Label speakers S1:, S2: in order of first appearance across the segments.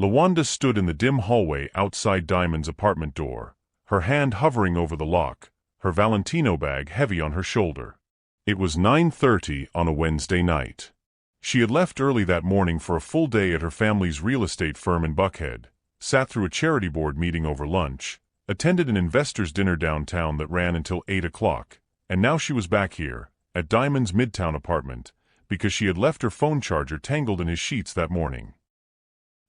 S1: LaWanda stood in the dim hallway outside Diamond's apartment door, her hand hovering over the lock, her Valentino bag heavy on her shoulder. It was 9:30 on a Wednesday night. She had left early that morning for a full day at her family's real estate firm in Buckhead, sat through a charity board meeting over lunch, attended an investors' dinner downtown that ran until 8 o'clock, and now she was back here, at Diamond's Midtown apartment, because she had left her phone charger tangled in his sheets that morning.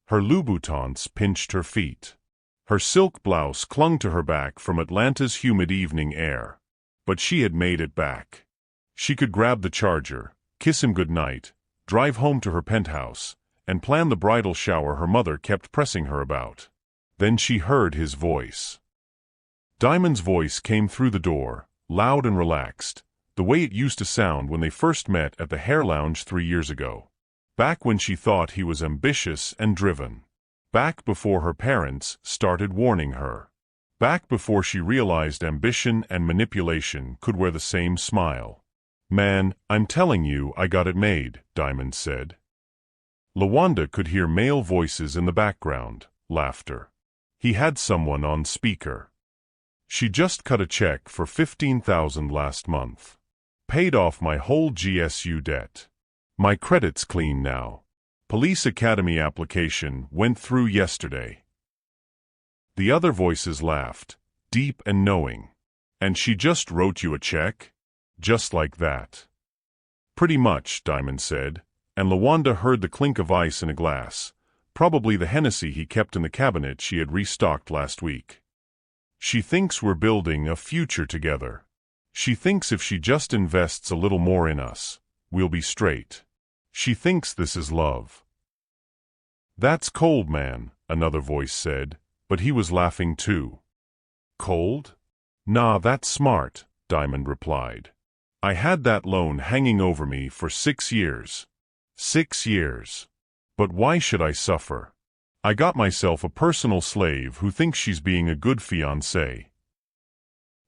S1: Her Louboutins pinched her feet. Her silk blouse clung to her back from Atlanta's humid evening air. But she had made it back. She could grab the charger, kiss him goodnight, drive home to her penthouse, and plan the bridal shower her mother kept pressing her about. Then she heard his voice. Diamond's voice came through the door, loud and relaxed, the way it used to sound when they first met at the Hair Lounge 3 years ago. Back when she thought he was ambitious and driven. Back before her parents started warning her. Back before she realized ambition and manipulation could wear the same smile. "Man, I'm telling you I got it made," Diamond said. LaWanda could hear male voices in the background, laughter. He had someone on speaker. "She just cut a check for $15,000 last month. Paid off my whole GSU debt. My credit's clean now. Police Academy application went through yesterday." The other voices laughed, deep and knowing. "And she just wrote you a check? Just like that?" "Pretty much," Diamond said, and LaWanda heard the clink of ice in a glass, probably the Hennessy he kept in the cabinet she had restocked last week. "She thinks we're building a future together. She thinks if she just invests a little more in us, we'll be straight. She thinks this is love." "That's cold, man," another voice said, but he was laughing too. "Cold? Nah, that's smart," Diamond replied. "I had that loan hanging over me for 6 years. 6 years. But why should I suffer? I got myself a personal slave who thinks she's being a good fiancé."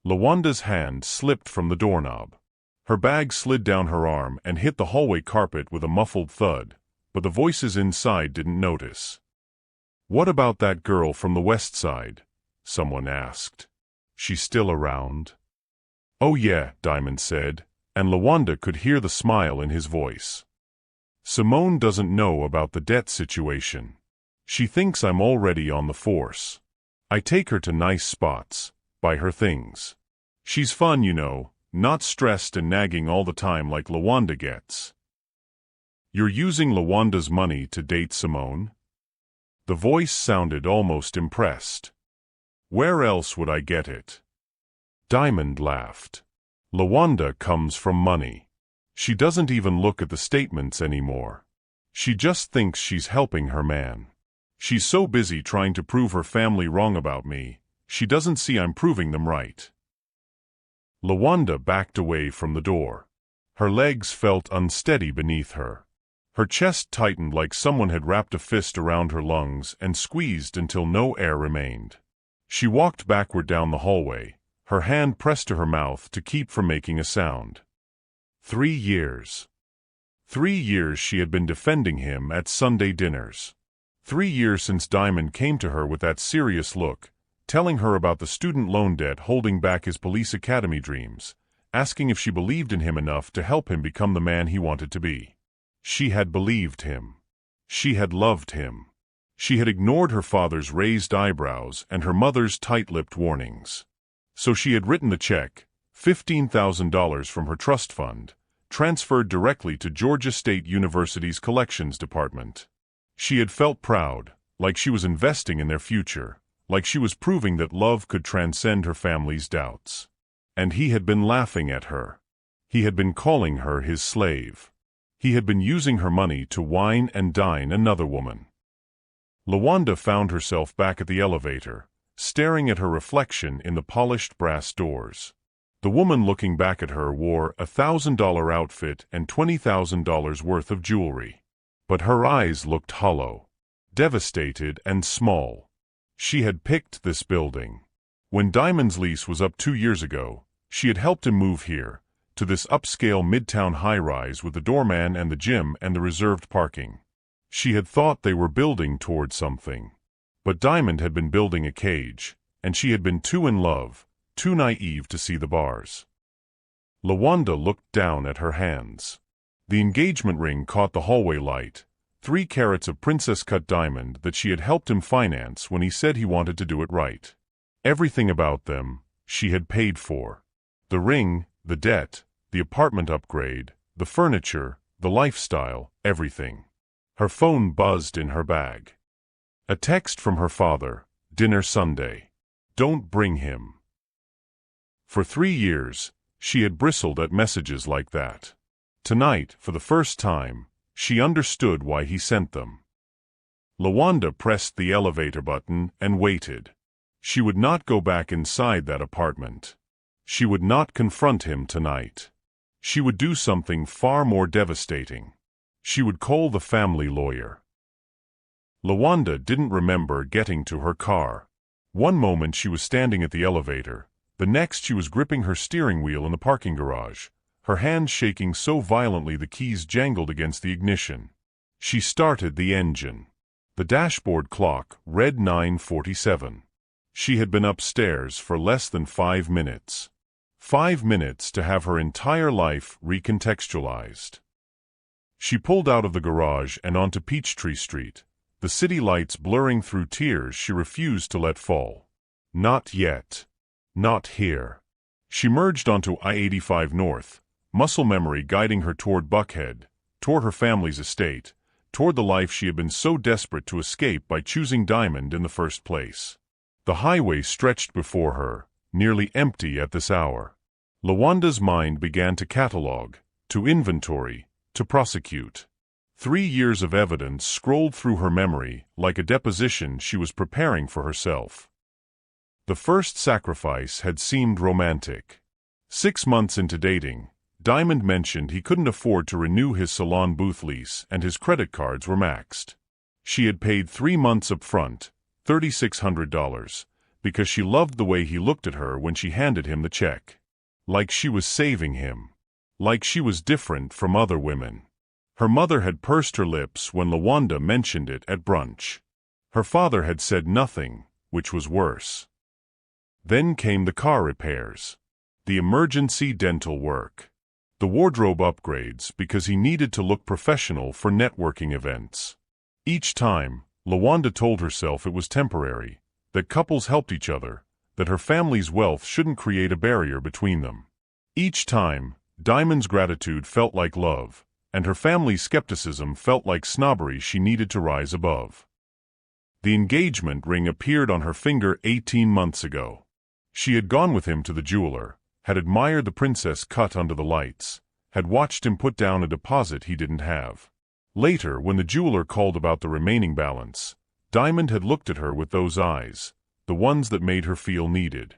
S1: LaWanda's hand slipped from the doorknob. Her bag slid down her arm and hit the hallway carpet with a muffled thud, but the voices inside didn't notice. "What about that girl from the West Side?" someone asked. "She's still around?" "Oh yeah," Diamond said, and LaWanda could hear the smile in his voice. "Simone doesn't know about the debt situation. She thinks I'm already on the force. I take her to nice spots, buy her things. She's fun, you know, not stressed and nagging all the time like LaWanda gets." "You're using LaWanda's money to date Simone?" The voice sounded almost impressed. "Where else would I get it?" Diamond laughed. "LaWanda comes from money. She doesn't even look at the statements anymore. She just thinks she's helping her man. She's so busy trying to prove her family wrong about me, she doesn't see I'm proving them right." LaWanda backed away from the door. Her legs felt unsteady beneath her. Her chest tightened like someone had wrapped a fist around her lungs and squeezed until no air remained. She walked backward down the hallway, her hand pressed to her mouth to keep from making a sound. 3 years. 3 years she had been defending him at Sunday dinners. 3 years since Diamond came to her with that serious look, telling her about the student loan debt holding back his police academy dreams, asking if she believed in him enough to help him become the man he wanted to be. She had believed him. She had loved him. She had ignored her father's raised eyebrows and her mother's tight-lipped warnings. So she had written the check, $15,000 from her trust fund, transferred directly to Georgia State University's collections department. She had felt proud, like she was investing in their future, like she was proving that love could transcend her family's doubts. And he had been laughing at her. He had been calling her his slave. He had been using her money to wine and dine another woman. LaWanda found herself back at the elevator, staring at her reflection in the polished brass doors. The woman looking back at her wore a $1,000 outfit and $20,000 worth of jewelry. But her eyes looked hollow, devastated and small. She had picked this building. When Diamond's lease was up 2 years ago, she had helped him move here, to this upscale midtown high-rise with the doorman and the gym and the reserved parking. She had thought they were building toward something. But Diamond had been building a cage, and she had been too in love, too naive to see the bars. LaWanda looked down at her hands. The engagement ring caught the hallway light, 3 carats of princess-cut diamond that she had helped him finance when he said he wanted to do it right. Everything about them, she had paid for. The ring, the debt, the apartment upgrade, the furniture, the lifestyle, everything. Her phone buzzed in her bag. A text from her father, dinner Sunday. Don't bring him. For 3 years, she had bristled at messages like that. Tonight, for the first time, she understood why he sent them. LaWanda pressed the elevator button and waited. She would not go back inside that apartment. She would not confront him tonight. She would do something far more devastating. She would call the family lawyer. LaWanda didn't remember getting to her car. One moment she was standing at the elevator, the next she was gripping her steering wheel in the parking garage, her hands shaking so violently the keys jangled against the ignition. She started the engine. The dashboard clock read 9:47. She had been upstairs for less than 5 minutes. 5 minutes to have her entire life recontextualized. She pulled out of the garage and onto Peachtree Street, the city lights blurring through tears she refused to let fall. Not yet. Not here. She merged onto I-85 North, muscle memory guiding her toward Buckhead, toward her family's estate, toward the life she had been so desperate to escape by choosing Diamond in the first place. The highway stretched before her, nearly empty at this hour. LaWanda's mind began to catalog, to inventory, to prosecute. 3 years of evidence scrolled through her memory like a deposition she was preparing for herself. The first sacrifice had seemed romantic. 6 months into dating, Diamond mentioned he couldn't afford to renew his salon booth lease and his credit cards were maxed. She had paid 3 months up front, $3,600, because she loved the way he looked at her when she handed him the check. Like she was saving him. Like she was different from other women. Her mother had pursed her lips when LaWanda mentioned it at brunch. Her father had said nothing, which was worse. Then came the car repairs. The emergency dental work. The wardrobe upgrades because he needed to look professional for networking events. Each time, LaWanda told herself it was temporary, that couples helped each other, that her family's wealth shouldn't create a barrier between them. Each time, Diamond's gratitude felt like love, and her family's skepticism felt like snobbery she needed to rise above. The engagement ring appeared on her finger 18 months ago. She had gone with him to the jeweler, had admired the princess cut under the lights, had watched him put down a deposit he didn't have. Later, when the jeweler called about the remaining balance, Diamond had looked at her with those eyes, the ones that made her feel needed.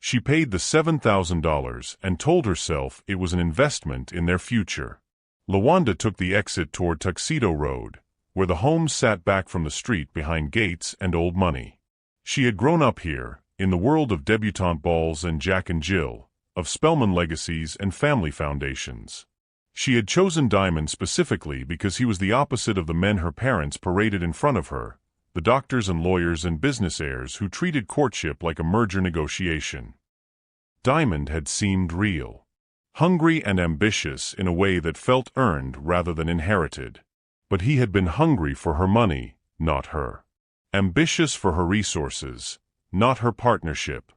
S1: She paid the $7,000 and told herself it was an investment in their future. LaWanda took the exit toward Tuxedo Road, where the homes sat back from the street behind gates and old money. She had grown up here, in the world of debutante balls and Jack and Jill, of Spellman legacies and family foundations. She had chosen Diamond specifically because he was the opposite of the men her parents paraded in front of her, the doctors and lawyers and business heirs who treated courtship like a merger negotiation. Diamond had seemed real. Hungry and ambitious in a way that felt earned rather than inherited. But he had been hungry for her money, not her. Ambitious for her resources, not her partnership.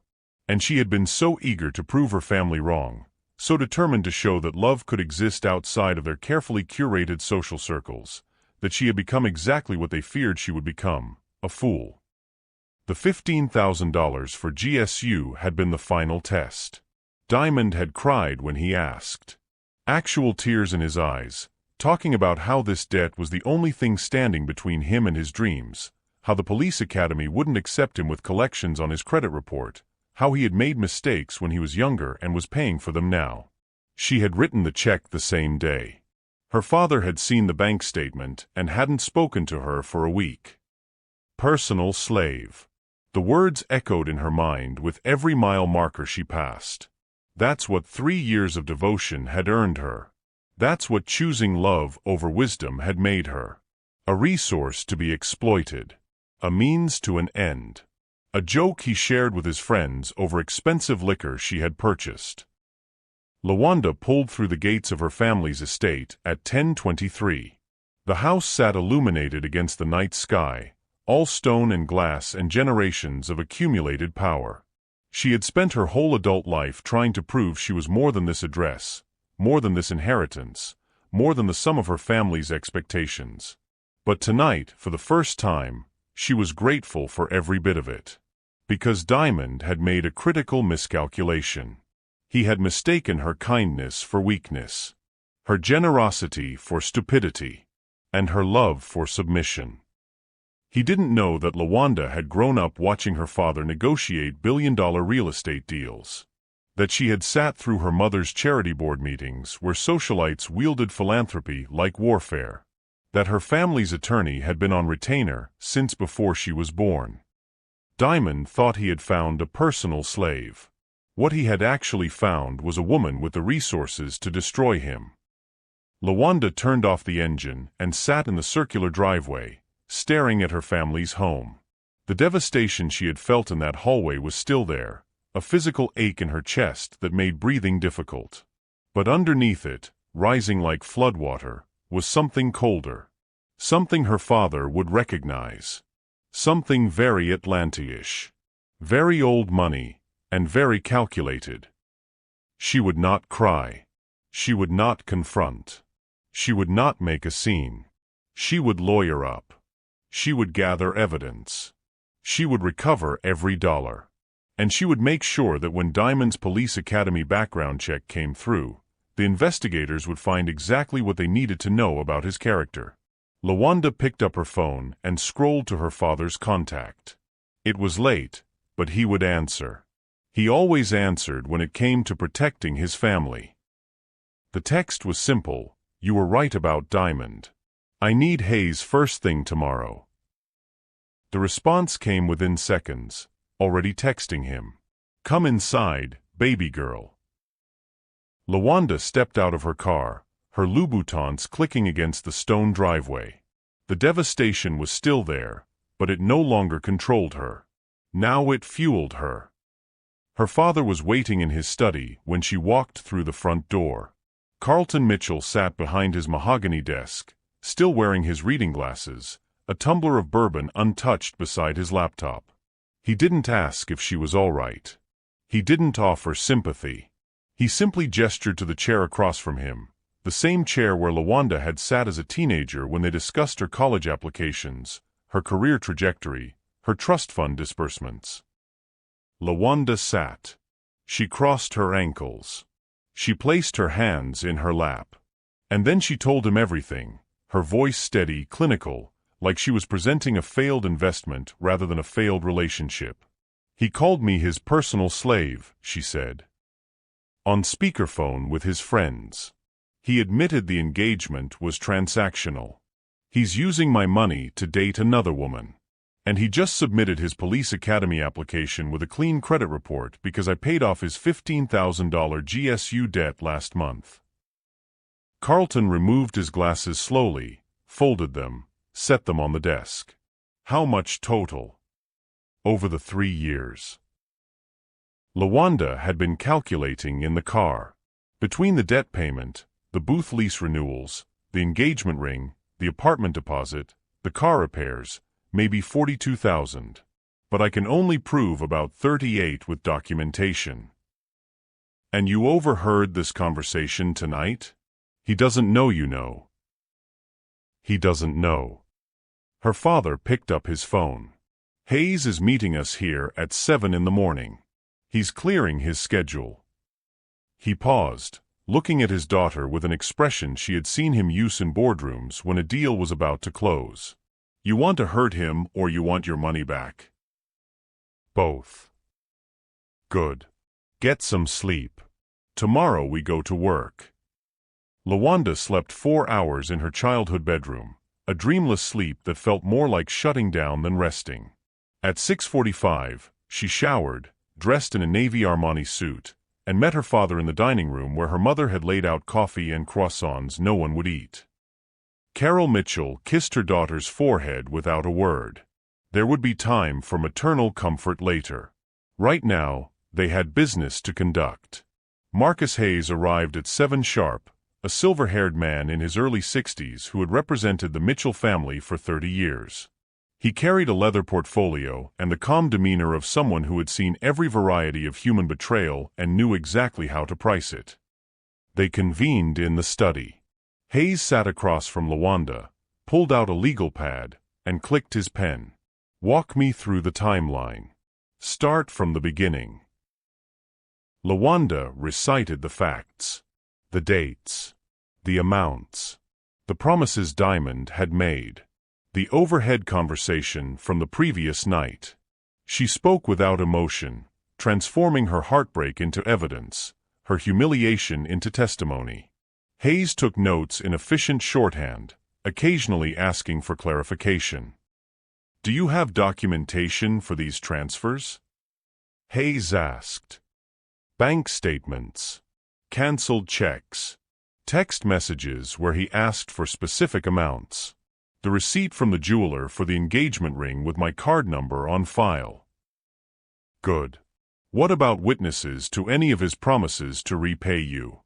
S1: And she had been so eager to prove her family wrong, so determined to show that love could exist outside of their carefully curated social circles, that she had become exactly what they feared she would become, a fool. The $15,000 for GSU had been the final test. Diamond had cried when he asked. Actual tears in his eyes, talking about how this debt was the only thing standing between him and his dreams, how the police academy wouldn't accept him with collections on his credit report, how he had made mistakes when he was younger and was paying for them now. She had written the check the same day. Her father had seen the bank statement and hadn't spoken to her for a week. Personal slave. The words echoed in her mind with every mile marker she passed. That's what 3 years of devotion had earned her. That's what choosing love over wisdom had made her. A resource to be exploited. A means to an end. A joke he shared with his friends over expensive liquor she had purchased. Lawanda pulled through the gates of her family's estate at 10:23. The house sat illuminated against the night sky, all stone and glass and generations of accumulated power. She had spent her whole adult life trying to prove she was more than this address, more than this inheritance, more than the sum of her family's expectations. But tonight, for the first time, she was grateful for every bit of it. Because Diamond had made a critical miscalculation. He had mistaken her kindness for weakness, her generosity for stupidity, and her love for submission. He didn't know that Lawanda had grown up watching her father negotiate billion-dollar real estate deals. That she had sat through her mother's charity board meetings where socialites wielded philanthropy like warfare. That her family's attorney had been on retainer since before she was born. Diamond thought he had found a personal slave. What he had actually found was a woman with the resources to destroy him. Lawanda turned off the engine and sat in the circular driveway, staring at her family's home. The devastation she had felt in that hallway was still there, a physical ache in her chest that made breathing difficult. But underneath it, rising like floodwater, was something colder. Something her father would recognize. Something very Atlanta-ish. Very old money, and very calculated. She would not cry. She would not confront. She would not make a scene. She would lawyer up. She would gather evidence. She would recover every dollar. And she would make sure that when Diamond's police academy background check came through, the investigators would find exactly what they needed to know about his character. Lawanda picked up her phone and scrolled to her father's contact. It was late, but he would answer. He always answered when it came to protecting his family. The text was simple: "You were right about Diamond. I need Hayes first thing tomorrow." The response came within seconds, already texting him. "Come inside, baby girl." Lawanda stepped out of her car, her Louboutins clicking against the stone driveway. The devastation was still there, but it no longer controlled her. Now it fueled her. Her father was waiting in his study when she walked through the front door. Carlton Mitchell sat behind his mahogany desk, still wearing his reading glasses, a tumbler of bourbon untouched beside his laptop. He didn't ask if she was all right. He didn't offer sympathy. He simply gestured to the chair across from him, the same chair where Lawanda had sat as a teenager when they discussed her college applications, her career trajectory, her trust fund disbursements. Lawanda sat. She crossed her ankles. She placed her hands in her lap. And then she told him everything, her voice steady, clinical, like she was presenting a failed investment rather than a failed relationship. "He called me his personal slave," she said. On speakerphone with his friends. He admitted the engagement was transactional. "He's using my money to date another woman. And he just submitted his police academy application with a clean credit report because I paid off his $15,000 GSU debt last month." Carlton removed his glasses slowly, folded them, set them on the desk. "How much total?" "Over the 3 years." Lawanda had been calculating in the car. Between the debt payment, the booth lease renewals, the engagement ring, the apartment deposit, the car repairs, maybe 42,000. But I can only prove about 38 with documentation. "And you overheard this conversation tonight?" "He doesn't know, you know." "He doesn't know." Her father picked up his phone. "Hayes is meeting us here at 7 in the morning. He's clearing his schedule." He paused, looking at his daughter with an expression she had seen him use in boardrooms when a deal was about to close. "You want to hurt him or you want your money back?" "Both." "Good. Get some sleep. Tomorrow we go to work." Lawanda slept 4 hours in her childhood bedroom, a dreamless sleep that felt more like shutting down than resting. At 6:45, she showered, dressed in a navy Armani suit, and met her father in the dining room where her mother had laid out coffee and croissants no one would eat. Carol Mitchell kissed her daughter's forehead without a word. There would be time for maternal comfort later. Right now, they had business to conduct. Marcus Hayes arrived at 7 sharp, a silver-haired man in his early 60s who had represented the Mitchell family for 30 years. He carried a leather portfolio and the calm demeanor of someone who had seen every variety of human betrayal and knew exactly how to price it. They convened in the study. Hayes sat across from LaWanda, pulled out a legal pad, and clicked his pen. "Walk me through the timeline. Start from the beginning." LaWanda recited the facts, the dates, the amounts, the promises Diamond had made, the overhead conversation from the previous night. She spoke without emotion, transforming her heartbreak into evidence, her humiliation into testimony. Hayes took notes in efficient shorthand, occasionally asking for clarification. "Do you have documentation for these transfers?" Hayes asked. "Bank statements, canceled checks, text messages where he asked for specific amounts, the receipt from the jeweler for the engagement ring with my card number on file." "Good. What about witnesses to any of his promises to repay you?"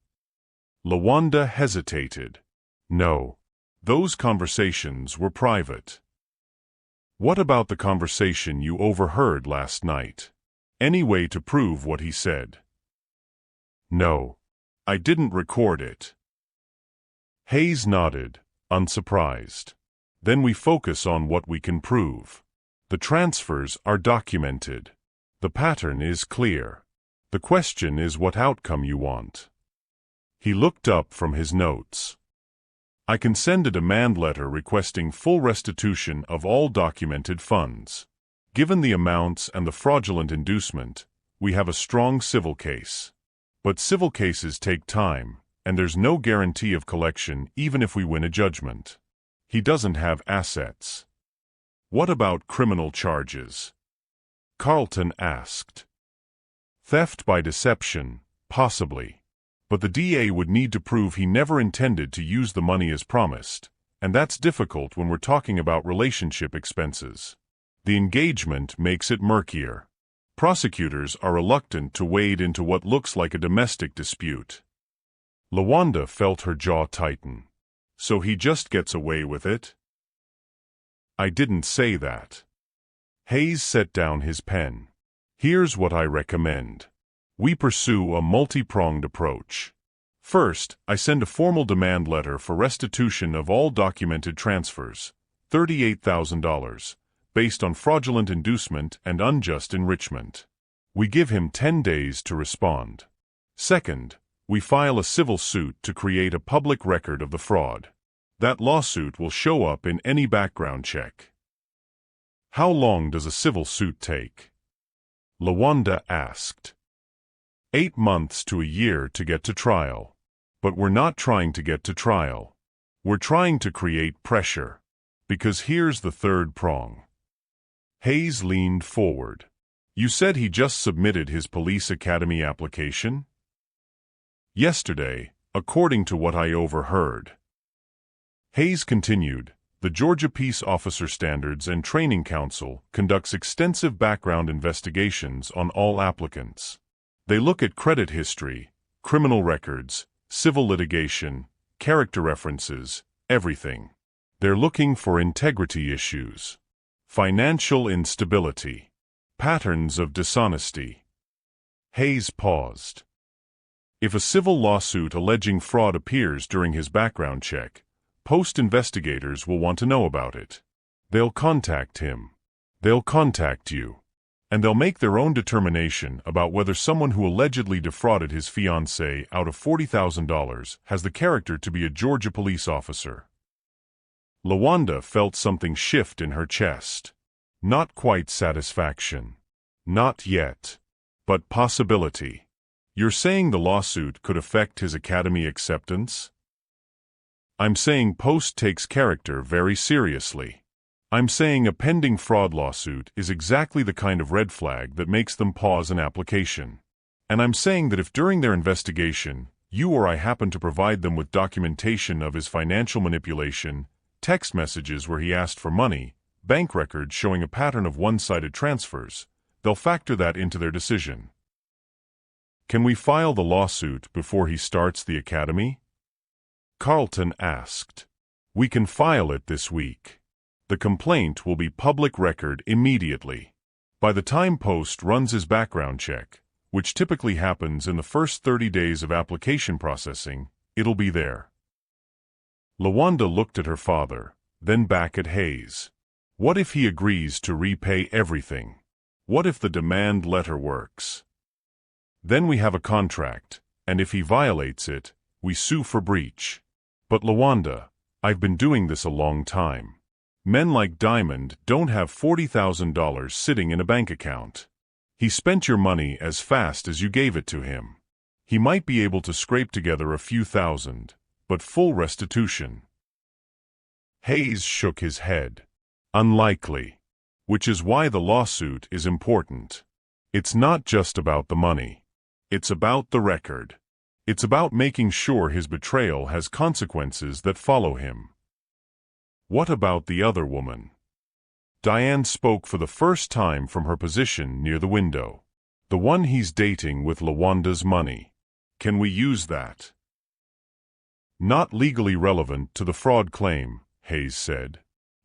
S1: LaWanda hesitated. "No. Those conversations were private." "What about the conversation you overheard last night? Any way to prove what he said?" "No. I didn't record it." Hayes nodded, unsurprised. "Then we focus on what we can prove. The transfers are documented. The pattern is clear. The question is what outcome you want." He looked up from his notes. "I can send a demand letter requesting full restitution of all documented funds. Given the amounts and the fraudulent inducement, we have a strong civil case. But civil cases take time, and there's no guarantee of collection even if we win a judgment. He doesn't have assets." "What about criminal charges?" Carlton asked. "Theft by deception, possibly. But the DA would need to prove he never intended to use the money as promised, and that's difficult when we're talking about relationship expenses. The engagement makes it murkier. Prosecutors are reluctant to wade into what looks like a domestic dispute." LaWanda felt her jaw tighten. "So he just gets away with it?" "I didn't say that." Hayes set down his pen. "Here's what I recommend. We pursue a multi-pronged approach. First, I send a formal demand letter for restitution of all documented transfers, $38,000, based on fraudulent inducement and unjust enrichment. We give him 10 days to respond. Second, we file a civil suit to create a public record of the fraud. That lawsuit will show up in any background check." "How long does a civil suit take?" LaWanda asked. 8 months to a year to get to trial. But we're not trying to get to trial. We're trying to create pressure. Because here's the third prong." Hayes leaned forward. "You said he just submitted his police academy application?" "Yesterday, according to what I overheard." Hayes continued, "The Georgia Peace Officer Standards and Training Council conducts extensive background investigations on all applicants. They look at credit history, criminal records, civil litigation, character references, everything. They're looking for integrity issues, financial instability, patterns of dishonesty." Hayes paused. "If a civil lawsuit alleging fraud appears during his background check, post-investigators will want to know about it. They'll contact him. They'll contact you. And they'll make their own determination about whether someone who allegedly defrauded his fiancé out of $40,000 has the character to be a Georgia police officer." LaWanda felt something shift in her chest. Not quite satisfaction. Not yet. But possibility. "You're saying the lawsuit could affect his academy acceptance?" "I'm saying Post takes character very seriously. I'm saying a pending fraud lawsuit is exactly the kind of red flag that makes them pause an application. And I'm saying that if during their investigation, you or I happen to provide them with documentation of his financial manipulation, text messages where he asked for money, bank records showing a pattern of one-sided transfers. They'll factor that into their decision. Can we file the lawsuit before he starts the academy? Carlton asked. We can file it this week. The complaint will be public record immediately. By the time Post runs his background check, which typically happens in the first 30 days of application processing, it'll be there. LaWanda looked at her father, then back at Hayes. What if he agrees to repay everything? What if the demand letter works? Then we have a contract, and if he violates it, we sue for breach. But LaWanda, I've been doing this a long time. Men like Diamond don't have $40,000 sitting in a bank account. He spent your money as fast as you gave it to him. He might be able to scrape together a few thousand, but full restitution. Hayes shook his head. Unlikely. Which is why the lawsuit is important. It's not just about the money. It's about the record. It's about making sure his betrayal has consequences that follow him. What about the other woman? Diane spoke for the first time from her position near the window. The one he's dating with LaWanda's money. Can we use that? Not legally relevant to the fraud claim, Hayes said.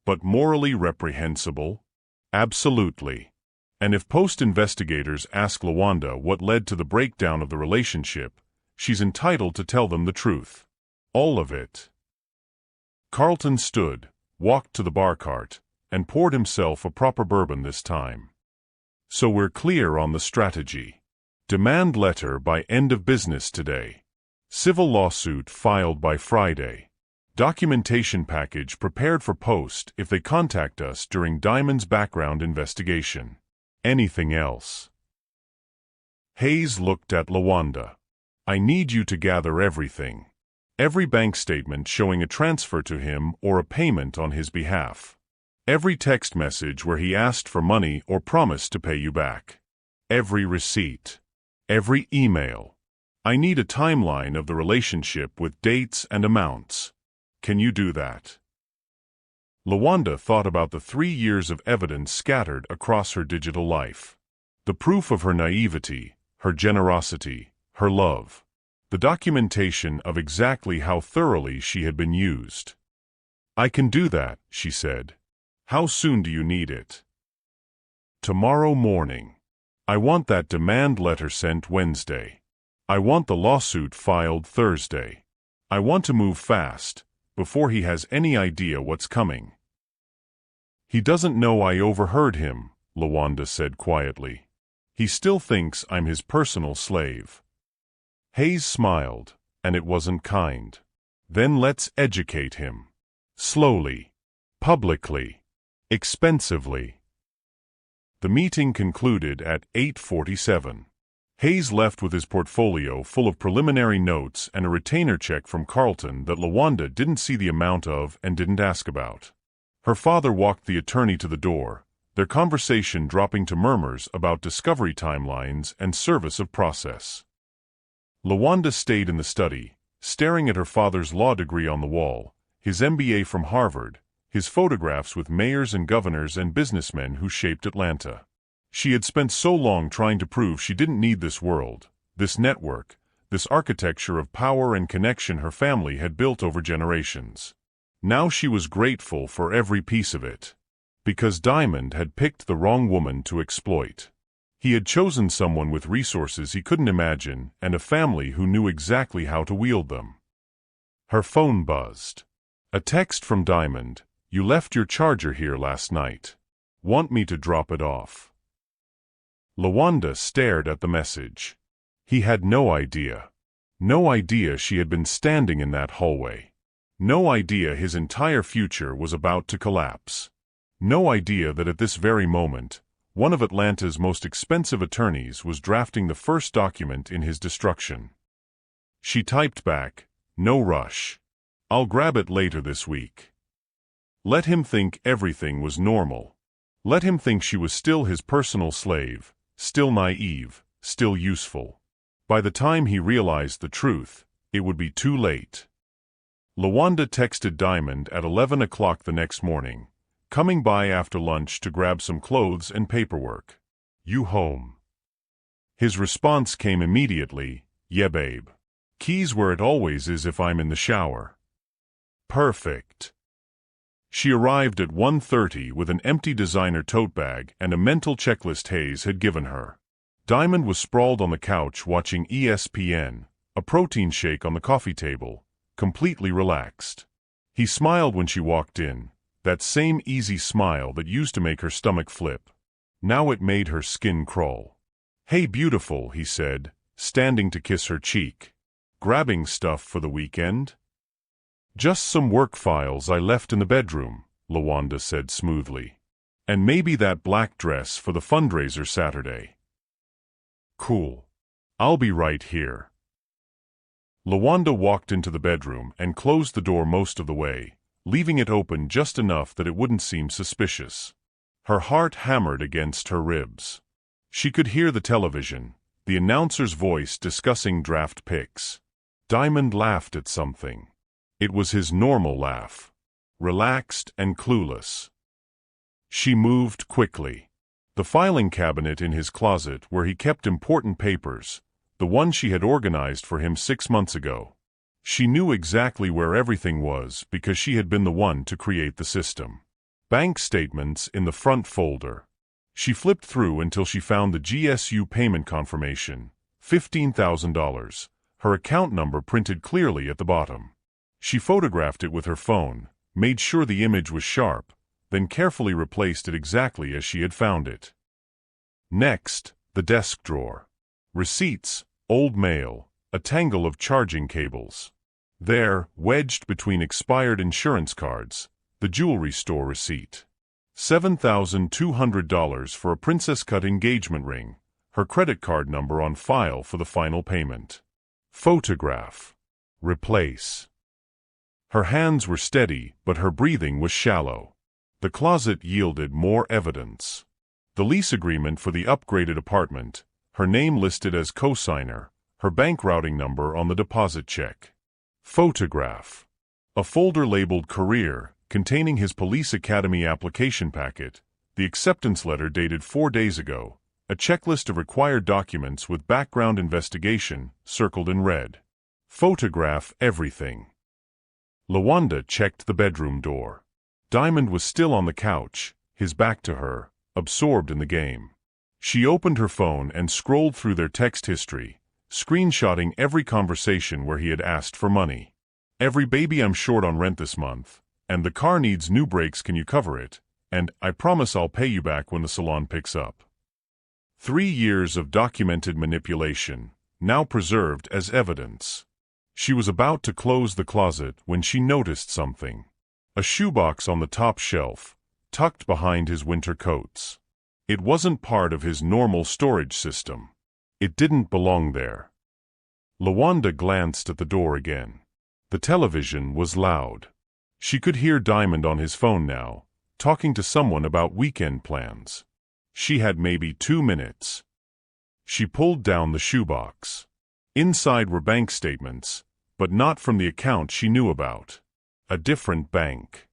S1: But morally reprehensible? Absolutely. And if Post investigators ask LaWanda what led to the breakdown of the relationship, she's entitled to tell them the truth. All of it. Carlton stood, walked to the bar cart, and poured himself a proper bourbon this time. So we're clear on the strategy. Demand letter by end of business today. Civil lawsuit filed by Friday. Documentation package prepared for Post if they contact us during Diamond's background investigation. Anything else? Hayes looked at LaWanda. I need you to gather everything. Every bank statement showing a transfer to him or a payment on his behalf. Every text message where he asked for money or promised to pay you back. Every receipt. Every email. I need a timeline of the relationship with dates and amounts. Can you do that? LaWanda thought about the 3 years of evidence scattered across her digital life. The proof of her naivety, her generosity, her love. The documentation of exactly how thoroughly she had been used. I can do that, she said. How soon do you need it? Tomorrow morning. I want that demand letter sent Wednesday. I want the lawsuit filed Thursday. I want to move fast, before he has any idea what's coming. He doesn't know I overheard him, LaWanda said quietly. He still thinks I'm his personal slave. Hayes smiled, and it wasn't kind. Then let's educate him. Slowly. Publicly. Expensively. The meeting concluded at 8:47. Hayes left with his portfolio full of preliminary notes and a retainer check from Carlton that LaWanda didn't see the amount of and didn't ask about. Her father walked the attorney to the door, their conversation dropping to murmurs about discovery timelines and service of process. LaWanda stayed in the study, staring at her father's law degree on the wall, his MBA from Harvard, his photographs with mayors and governors and businessmen who shaped Atlanta. She had spent so long trying to prove she didn't need this world, this network, this architecture of power and connection her family had built over generations. Now she was grateful for every piece of it. Because Diamond had picked the wrong woman to exploit. He had chosen someone with resources he couldn't imagine and a family who knew exactly how to wield them. Her phone buzzed. A text from Diamond. You left your charger here last night. Want me to drop it off? LaWanda stared at the message. He had no idea. No idea she had been standing in that hallway. No idea his entire future was about to collapse. No idea that at this very moment, one of Atlanta's most expensive attorneys was drafting the first document in his destruction. She typed back, "No rush. I'll grab it later this week." Let him think everything was normal. Let him think she was still his personal slave, still naive, still useful. By the time he realized the truth, it would be too late. LaWanda texted Diamond at 11 o'clock the next morning, coming by after lunch to grab some clothes and paperwork. "You home?" His response came immediately, "Yeah, babe. Keys where it always is if I'm in the shower." Perfect. She arrived at 1:30 with an empty designer tote bag and a mental checklist Hayes had given her. Diamond was sprawled on the couch watching ESPN, a protein shake on the coffee table, completely relaxed. He smiled when she walked in, that same easy smile that used to make her stomach flip. Now it made her skin crawl. "Hey beautiful," he said, standing to kiss her cheek. "Grabbing stuff for the weekend?" "Just some work files I left in the bedroom," LaWanda said smoothly. "And maybe that black dress for the fundraiser Saturday." "Cool. I'll be right here." LaWanda walked into the bedroom and closed the door most of the way, leaving it open just enough that it wouldn't seem suspicious. Her heart hammered against her ribs. She could hear the television, the announcer's voice discussing draft picks. Diamond laughed at something. It was his normal laugh, relaxed and clueless. She moved quickly. The filing cabinet in his closet where he kept important papers, the one she had organized for him 6 months ago. She knew exactly where everything was because she had been the one to create the system. Bank statements in the front folder. She flipped through until she found the GSU payment confirmation, $15,000, her account number printed clearly at the bottom. She photographed it with her phone, made sure the image was sharp, then carefully replaced it exactly as she had found it. Next, the desk drawer. Receipts, old mail, a tangle of charging cables. There, wedged between expired insurance cards, the jewelry store receipt. $7,200 for a princess-cut engagement ring, her credit card number on file for the final payment. Photograph. Replace. Her hands were steady, but her breathing was shallow. The closet yielded more evidence. The lease agreement for the upgraded apartment, her name listed as cosigner, her bank routing number on the deposit check. Photograph. A folder labeled Career, containing his police academy application packet, the acceptance letter dated 4 days ago, a checklist of required documents with background investigation, circled in red. Photograph everything. LaWanda checked the bedroom door. Diamond was still on the couch, his back to her, absorbed in the game. She opened her phone and scrolled through their text history, screenshotting every conversation where he had asked for money. "Every baby I'm short on rent this month, and the car needs new brakes, can you cover it? And I promise I'll pay you back when the salon picks up." 3 years of documented manipulation, now preserved as evidence. She was about to close the closet when she noticed something. A shoebox on the top shelf, tucked behind his winter coats. It wasn't part of his normal storage system. It didn't belong there. LaWanda glanced at the door again. The television was loud. She could hear Diamond on his phone now, talking to someone about weekend plans. She had maybe 2 minutes. She pulled down the shoebox. Inside were bank statements, but not from the account she knew about. A different bank.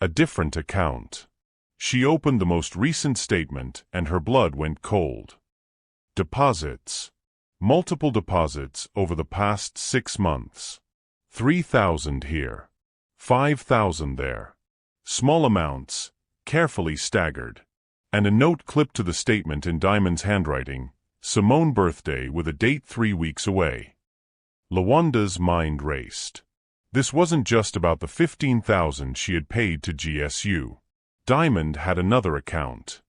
S1: A different account. She opened the most recent statement and her blood went cold. Deposits. Multiple deposits over the past 6 months. 3,000 here. 5,000 there. Small amounts, carefully staggered. And a note clipped to the statement in Diamond's handwriting, "Simone birthday with a date 3 weeks away." LaWanda's mind raced. This wasn't just about the 15,000 she had paid to GSU. Diamond had another account.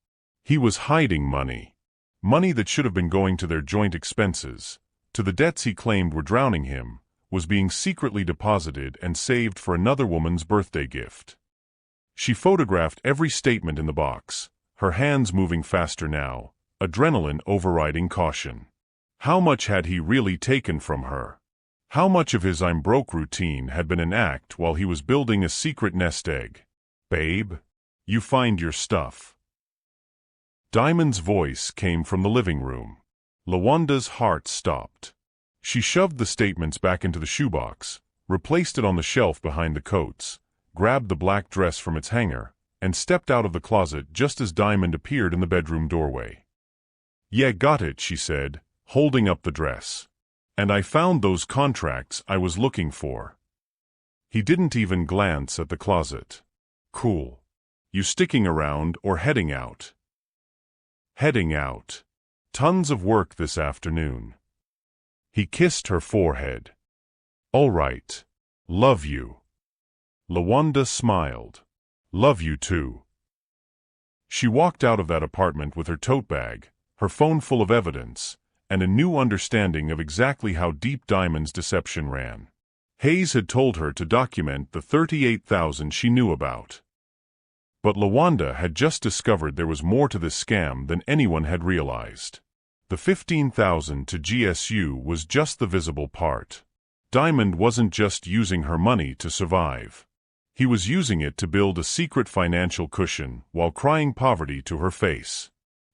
S1: He was hiding money. Money that should have been going to their joint expenses, to the debts he claimed were drowning him, was being secretly deposited and saved for another woman's birthday gift. She photographed every statement in the box, her hands moving faster now, adrenaline overriding caution. How much had he really taken from her? How much of his "I'm broke" routine had been an act while he was building a secret nest egg? "Babe, you find your stuff." Diamond's voice came from the living room. LaWanda's heart stopped. She shoved the statements back into the shoebox, replaced it on the shelf behind the coats, grabbed the black dress from its hanger, and stepped out of the closet just as Diamond appeared in the bedroom doorway. "Yeah, got it," she said, holding up the dress. "And I found those contracts I was looking for." He didn't even glance at the closet. "Cool. You sticking around or heading out?" "Heading out. Tons of work this afternoon." He kissed her forehead. "All right. Love you." LaWanda smiled. "Love you too." She walked out of that apartment with her tote bag, her phone full of evidence, and a new understanding of exactly how deep Diamond's deception ran. Hayes had told her to document the $38,000 she knew about. But LaWanda had just discovered there was more to this scam than anyone had realized. The $15,000 to GSU was just the visible part. Diamond wasn't just using her money to survive. He was using it to build a secret financial cushion while crying poverty to her face.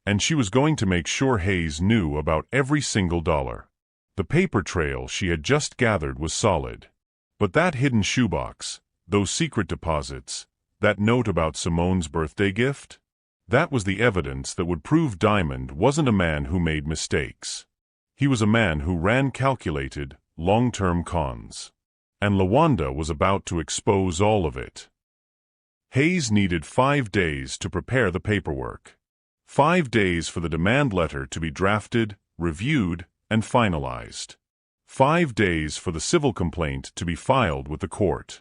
S1: And she was going to make sure Hayes knew about every single dollar. The paper trail she had just gathered was solid. But that hidden shoebox, those secret deposits, that note about Simone's birthday gift? That was the evidence that would prove Diamond wasn't a man who made mistakes. He was a man who ran calculated, long-term cons. And LaWanda was about to expose all of it. Hayes needed 5 days to prepare the paperwork. 5 days for the demand letter to be drafted, reviewed, and finalized. 5 days for the civil complaint to be filed with the court.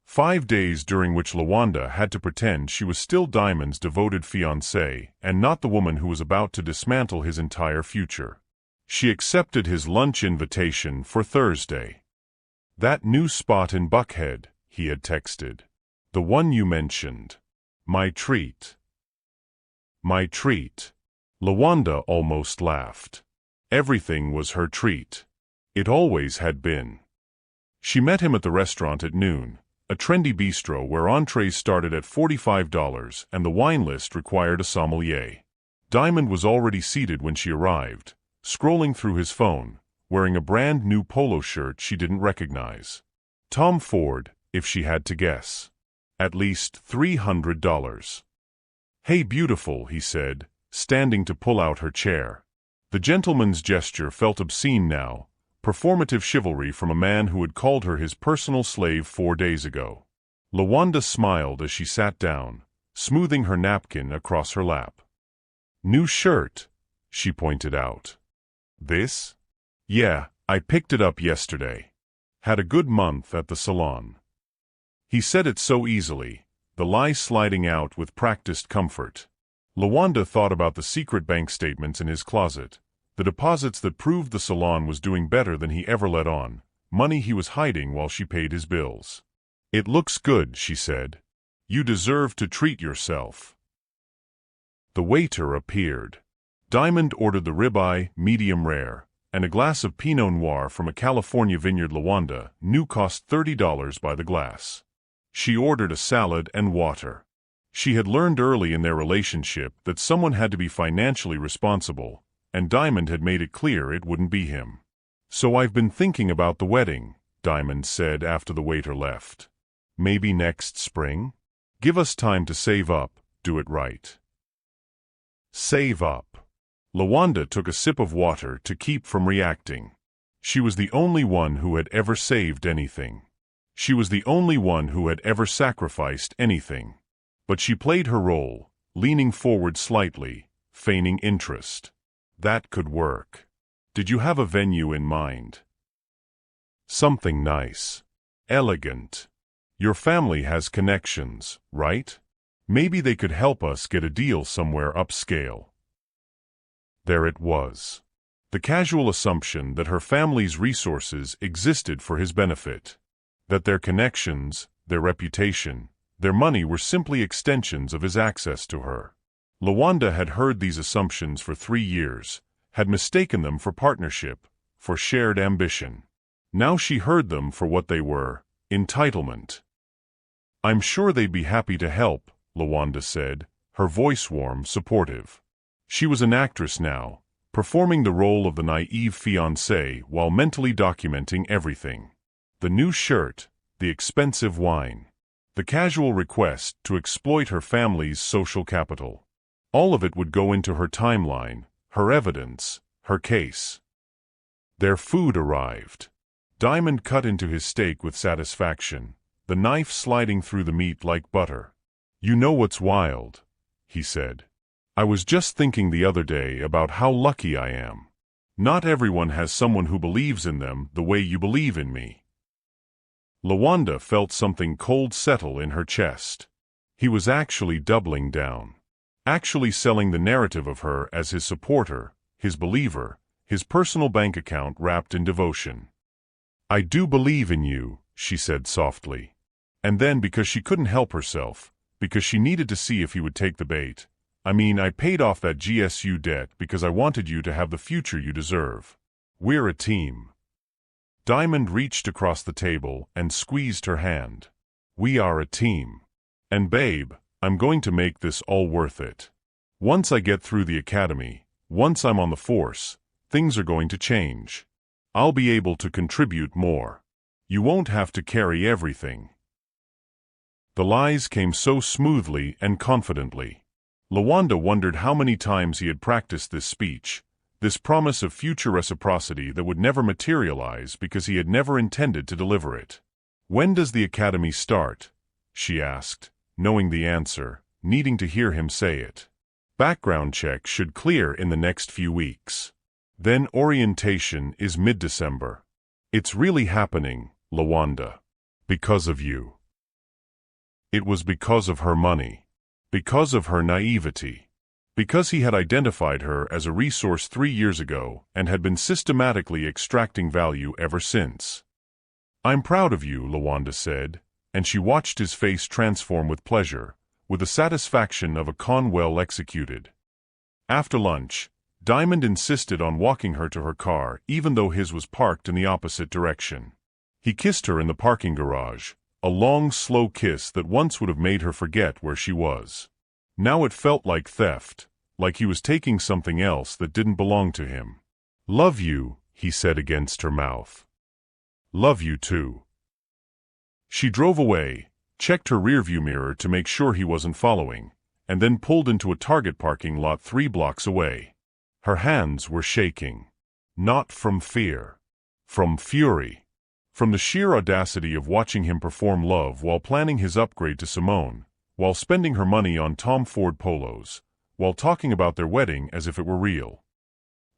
S1: 5 days during which LaWanda had to pretend she was still Diamond's devoted fiancé and not the woman who was about to dismantle his entire future. She accepted his lunch invitation for Thursday. "That new spot in Buckhead," he had texted. "The one you mentioned. My treat." My treat. LaWanda almost laughed. Everything was her treat. It always had been. She met him at the restaurant at noon, a trendy bistro where entrees started at $45 and the wine list required a sommelier. Diamond was already seated when she arrived, scrolling through his phone, wearing a brand-new polo shirt she didn't recognize. Tom Ford, if she had to guess. At least $300. "Hey beautiful," he said, standing to pull out her chair. The gentleman's gesture felt obscene now, performative chivalry from a man who had called her his personal slave 4 days ago. LaWanda smiled as she sat down, smoothing her napkin across her lap. "New shirt," she pointed out. "This?" "Yeah, I picked it up yesterday. Had a good month at the salon." He said it so easily, the lie sliding out with practiced comfort. LaWanda thought about the secret bank statements in his closet, the deposits that proved the salon was doing better than he ever let on, money he was hiding while she paid his bills. "It looks good," she said. "You deserve to treat yourself." The waiter appeared. Diamond ordered the ribeye, medium rare, and a glass of Pinot Noir from a California vineyard LaWanda knew cost $30 by the glass. She ordered a salad and water. She had learned early in their relationship that someone had to be financially responsible, and Diamond had made it clear it wouldn't be him. "So I've been thinking about the wedding," Diamond said after the waiter left. "Maybe next spring? Give us time to save up, do it right." Save up. LaWanda took a sip of water to keep from reacting. She was the only one who had ever saved anything. She was the only one who had ever sacrificed anything. But she played her role, leaning forward slightly, feigning interest. That could work. "Did you have a venue in mind?" "Something nice. Elegant. Your family has connections, right? Maybe they could help us get a deal somewhere upscale." There it was. The casual assumption that her family's resources existed for his benefit. That their connections, their reputation, their money were simply extensions of his access to her. LaWanda had heard these assumptions for 3 years, had mistaken them for partnership, for shared ambition. Now she heard them for what they were, entitlement. "I'm sure they'd be happy to help," LaWanda said, her voice warm, supportive. She was an actress now, performing the role of the naive fiancé while mentally documenting everything. The new shirt, the expensive wine. The casual request to exploit her family's social capital. All of it would go into her timeline, her evidence, her case. Their food arrived. Diamond cut into his steak with satisfaction, the knife sliding through the meat like butter. "You know what's wild?" he said. "I was just thinking the other day about how lucky I am. Not everyone has someone who believes in them the way you believe in me." LaWanda felt something cold settle in her chest. He was actually doubling down. Actually selling the narrative of her as his supporter, his believer, his personal bank account wrapped in devotion. "I do believe in you," she said softly. And then, because she couldn't help herself, because she needed to see if he would take the bait, I paid off that GSU debt because I wanted you to have the future you deserve. We're a team." Diamond reached across the table and squeezed her hand. "We are a team. And babe, I'm going to make this all worth it. Once I get through the academy, once I'm on the force, things are going to change. I'll be able to contribute more. You won't have to carry everything." The lies came so smoothly and confidently. LaWanda wondered how many times he had practiced this speech, this promise of future reciprocity that would never materialize because he had never intended to deliver it. "When does the academy start?" she asked, knowing the answer, needing to hear him say it. "Background check should clear in the next few weeks. Then orientation is mid-December. It's really happening, LaWanda. Because of you." It was because of her money. Because of her naivety. Because he had identified her as a resource 3 years ago and had been systematically extracting value ever since. "I'm proud of you," LaWanda said, and she watched his face transform with pleasure, with the satisfaction of a con well executed. After lunch, Diamond insisted on walking her to her car even though his was parked in the opposite direction. He kissed her in the parking garage, a long, slow kiss that once would have made her forget where she was. Now it felt like theft, like he was taking something else that didn't belong to him. "Love you," he said against her mouth. "Love you too." She drove away, checked her rearview mirror to make sure he wasn't following, and then pulled into a Target parking lot 3 blocks away. Her hands were shaking. Not from fear. From fury. From the sheer audacity of watching him perform love while planning his upgrade to Simone, while spending her money on Tom Ford polos, while talking about their wedding as if it were real.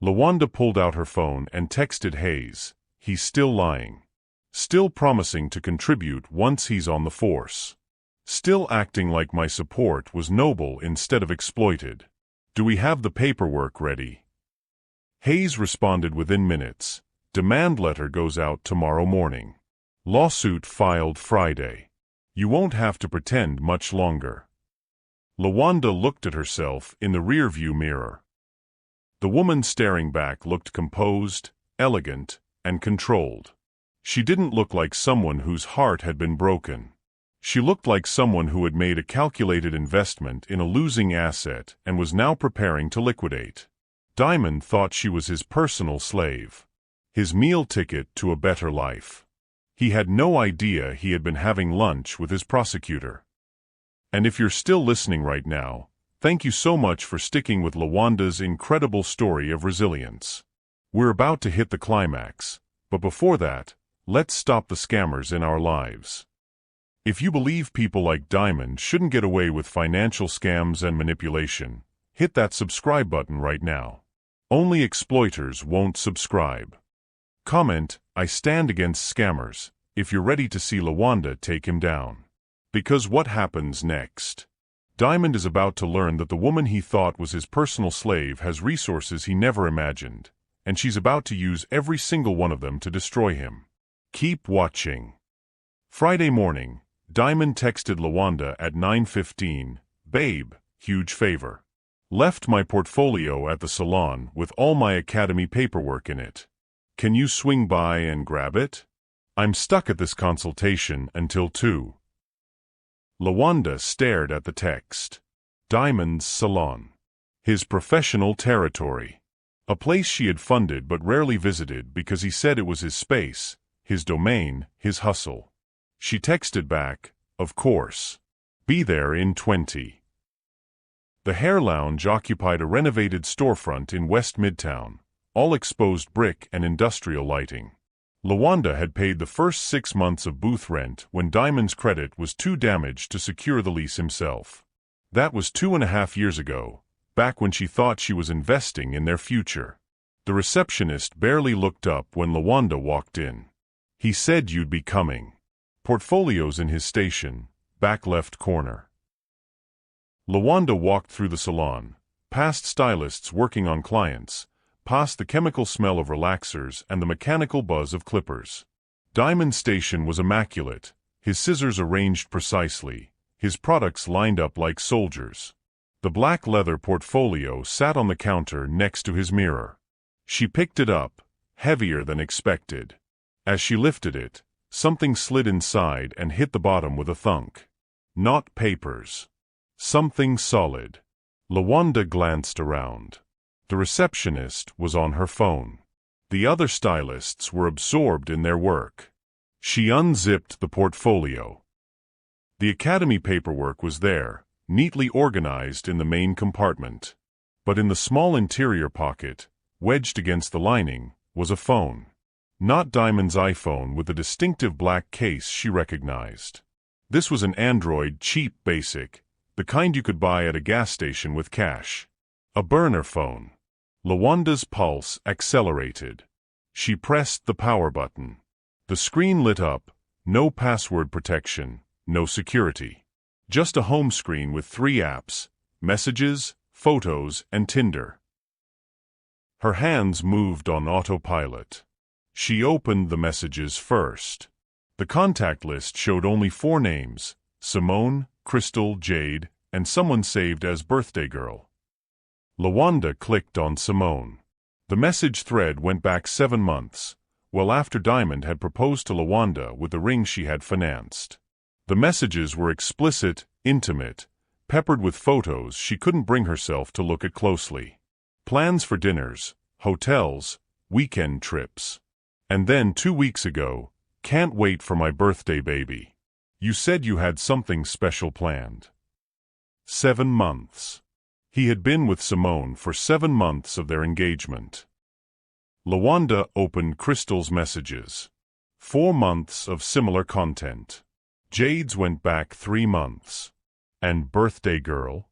S1: LaWanda pulled out her phone and texted Hayes, "He's still lying. Still promising to contribute once he's on the force. Still acting like my support was noble instead of exploited. Do we have the paperwork ready?" Hayes responded within minutes. "Demand letter goes out tomorrow morning. Lawsuit filed Friday. You won't have to pretend much longer." LaWanda looked at herself in the rearview mirror. The woman staring back looked composed, elegant, and controlled. She didn't look like someone whose heart had been broken. She looked like someone who had made a calculated investment in a losing asset and was now preparing to liquidate. Diamond thought she was his personal slave. His meal ticket to a better life. He had no idea he had been having lunch with his prosecutor. And if you're still listening right now, thank you so much for sticking with LaWanda's incredible story of resilience. We're about to hit the climax, but before that, let's stop the scammers in our lives. If you believe people like Diamond shouldn't get away with financial scams and manipulation, hit that subscribe button right now. Only exploiters won't subscribe. Comment, "I stand against scammers," if you're ready to see LaWanda take him down. Because what happens next? Diamond is about to learn that the woman he thought was his personal slave has resources he never imagined, and she's about to use every single one of them to destroy him. Keep watching. Friday morning, Diamond texted LaWanda at 9:15, "Babe, huge favor. Left my portfolio at the salon with all my academy paperwork in it. Can you swing by and grab it? I'm stuck at this consultation until 2. LaWanda stared at the text. Diamond's salon. His professional territory. A place she had funded but rarely visited because he said it was his space, his domain, his hustle. She texted back, "Of course. Be there in 20." The Hair Lounge occupied a renovated storefront in West Midtown, all exposed brick and industrial lighting. LaWanda had paid the first 6 months of booth rent when Diamond's credit was too damaged to secure the lease himself. That was 2.5 years ago, back when she thought she was investing in their future. The receptionist barely looked up when LaWanda walked in. "He said you'd be coming." Portfolios in his station, back left corner. LaWanda walked through the salon, past stylists working on clients, past the chemical smell of relaxers and the mechanical buzz of clippers. Diamond's station was immaculate, his scissors arranged precisely, his products lined up like soldiers. The black leather portfolio sat on the counter next to his mirror. She picked it up, heavier than expected. As she lifted it, something slid inside and hit the bottom with a thunk. Not papers. Something solid. LaWanda glanced around. The receptionist was on her phone. The other stylists were absorbed in their work. She unzipped the portfolio. The academy paperwork was there, neatly organized in the main compartment. But in the small interior pocket, wedged against the lining, was a phone. Not Diamond's iPhone with the distinctive black case she recognized. This was an Android cheap basic, the kind you could buy at a gas station with cash. A burner phone. LaWanda's pulse accelerated. She pressed the power button. The screen lit up, no password protection, no security. Just a home screen with 3 apps, Messages, Photos, and Tinder. Her hands moved on autopilot. She opened the messages first. The contact list showed only 4 names: Simone, Crystal, Jade, and someone saved as birthday girl. LaWanda clicked on Simone. The message thread went back 7 months, well after Diamond had proposed to LaWanda with the ring she had financed. The messages were explicit, intimate, peppered with photos she couldn't bring herself to look at closely. Plans for dinners, hotels, weekend trips. And then 2 weeks ago, "Can't wait for my birthday, baby. You said you had something special planned." 7 months. He had been with Simone for 7 months of their engagement. LaWanda opened Crystal's messages. 4 months of similar content. Jade's went back 3 months. And birthday girl?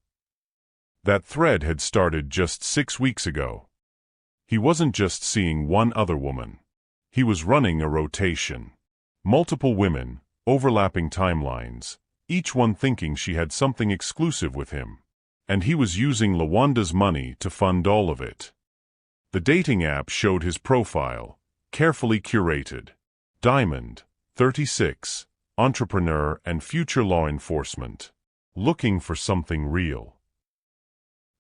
S1: That thread had started just 6 weeks ago. He wasn't just seeing one other woman. He was running a rotation. Multiple women, overlapping timelines, each one thinking she had something exclusive with him. And he was using LaWanda's money to fund all of it. The dating app showed his profile, carefully curated. Diamond, 36, entrepreneur and future law enforcement. Looking for something real.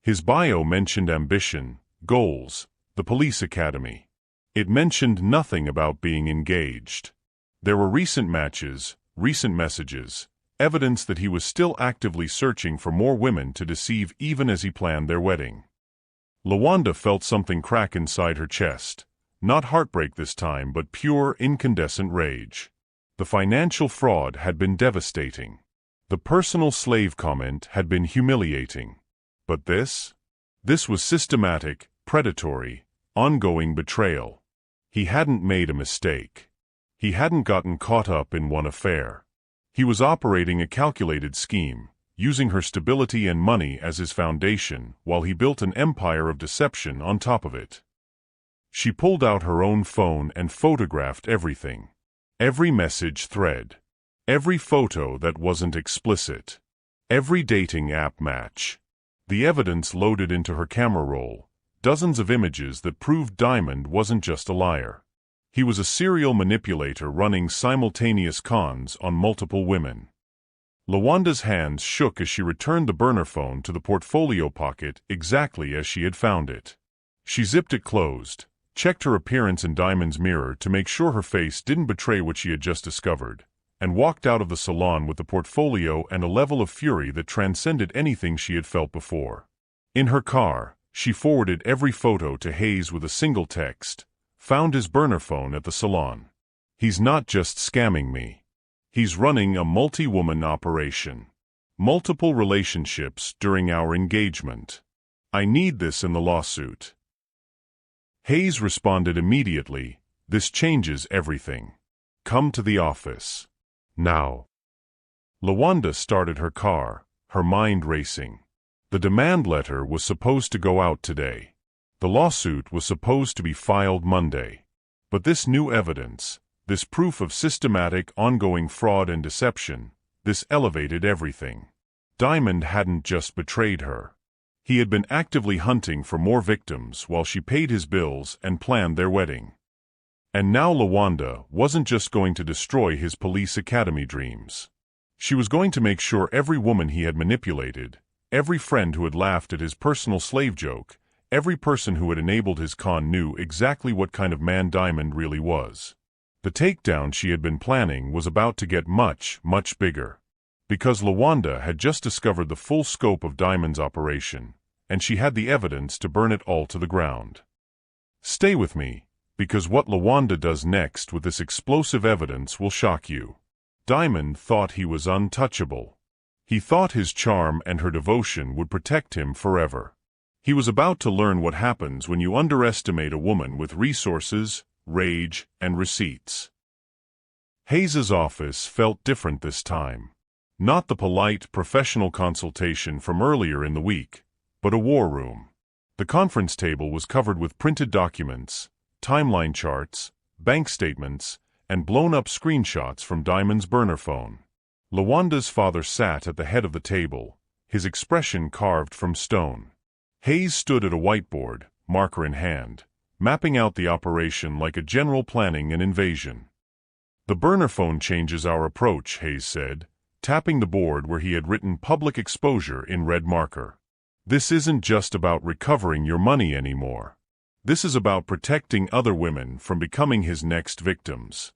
S1: His bio mentioned ambition, goals, the police academy. It mentioned nothing about being engaged. There were recent matches, recent messages, evidence that he was still actively searching for more women to deceive even as he planned their wedding. LaWanda felt something crack inside her chest, not heartbreak this time but pure incandescent rage. The financial fraud had been devastating. The personal slave comment had been humiliating. But this? This was systematic, predatory, ongoing betrayal. He hadn't made a mistake. He hadn't gotten caught up in one affair. He was operating a calculated scheme, using her stability and money as his foundation while he built an empire of deception on top of it. She pulled out her own phone and photographed everything. Every message thread. Every photo that wasn't explicit. Every dating app match. The evidence loaded into her camera roll. Dozens of images that proved Diamond wasn't just a liar. He was a serial manipulator running simultaneous cons on multiple women. LaWanda's hands shook as she returned the burner phone to the portfolio pocket exactly as she had found it. She zipped it closed, checked her appearance in Diamond's mirror to make sure her face didn't betray what she had just discovered, and walked out of the salon with the portfolio and a level of fury that transcended anything she had felt before. In her car, she forwarded every photo to Hayes with a single text, found his burner phone at the salon. He's not just scamming me. He's running a multi-woman operation. Multiple relationships during our engagement. I need this in the lawsuit." Hayes responded immediately, "This changes everything. Come to the office. Now." LaWanda started her car, her mind racing. The demand letter was supposed to go out today. The lawsuit was supposed to be filed Monday. But this new evidence, this proof of systematic ongoing fraud and deception, this elevated everything. Diamond hadn't just betrayed her. He had been actively hunting for more victims while she paid his bills and planned their wedding. And now LaWanda wasn't just going to destroy his police academy dreams. She was going to make sure every woman he had manipulated, every friend who had laughed at his personal slave joke, every person who had enabled his con knew exactly what kind of man Diamond really was. The takedown she had been planning was about to get much, much bigger. Because LaWanda had just discovered the full scope of Diamond's operation, and she had the evidence to burn it all to the ground. Stay with me, because what LaWanda does next with this explosive evidence will shock you. Diamond thought he was untouchable. He thought his charm and her devotion would protect him forever. He was about to learn what happens when you underestimate a woman with resources, rage, and receipts. Hayes's office felt different this time. Not the polite, professional consultation from earlier in the week, but a war room. The conference table was covered with printed documents, timeline charts, bank statements, and blown-up screenshots from Diamond's burner phone. LaWanda's father sat at the head of the table, his expression carved from stone. Hayes stood at a whiteboard, marker in hand, mapping out the operation like a general planning an invasion. "The burner phone changes our approach," Hayes said, tapping the board where he had written public exposure in red marker. "This isn't just about recovering your money anymore. This is about protecting other women from becoming his next victims."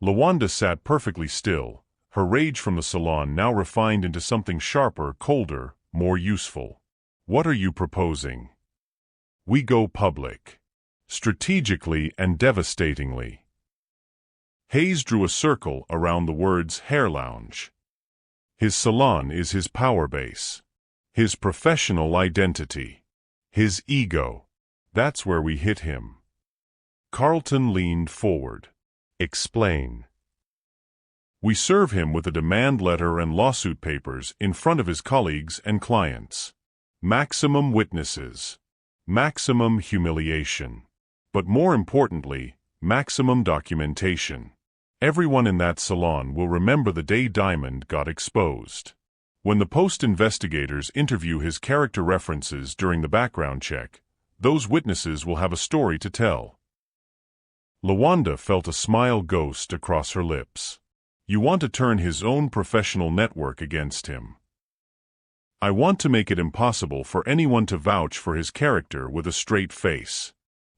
S1: LaWanda sat perfectly still, her rage from the salon now refined into something sharper, colder, more useful. "What are you proposing?" "We go public. Strategically and devastatingly." Hayes drew a circle around the words hair lounge. His salon is his power base. His professional identity. His ego. That's where we hit him. Carlton leaned forward. "Explain." "We serve him with a demand letter and lawsuit papers in front of his colleagues and clients. Maximum witnesses. Maximum humiliation. But more importantly, maximum documentation. Everyone in that salon will remember the day Diamond got exposed. When the Post investigators interview his character references during the background check, those witnesses will have a story to tell." LaWanda felt a smile ghost across her lips. "You want to turn his own professional network against him." "I want to make it impossible for anyone to vouch for his character with a straight face.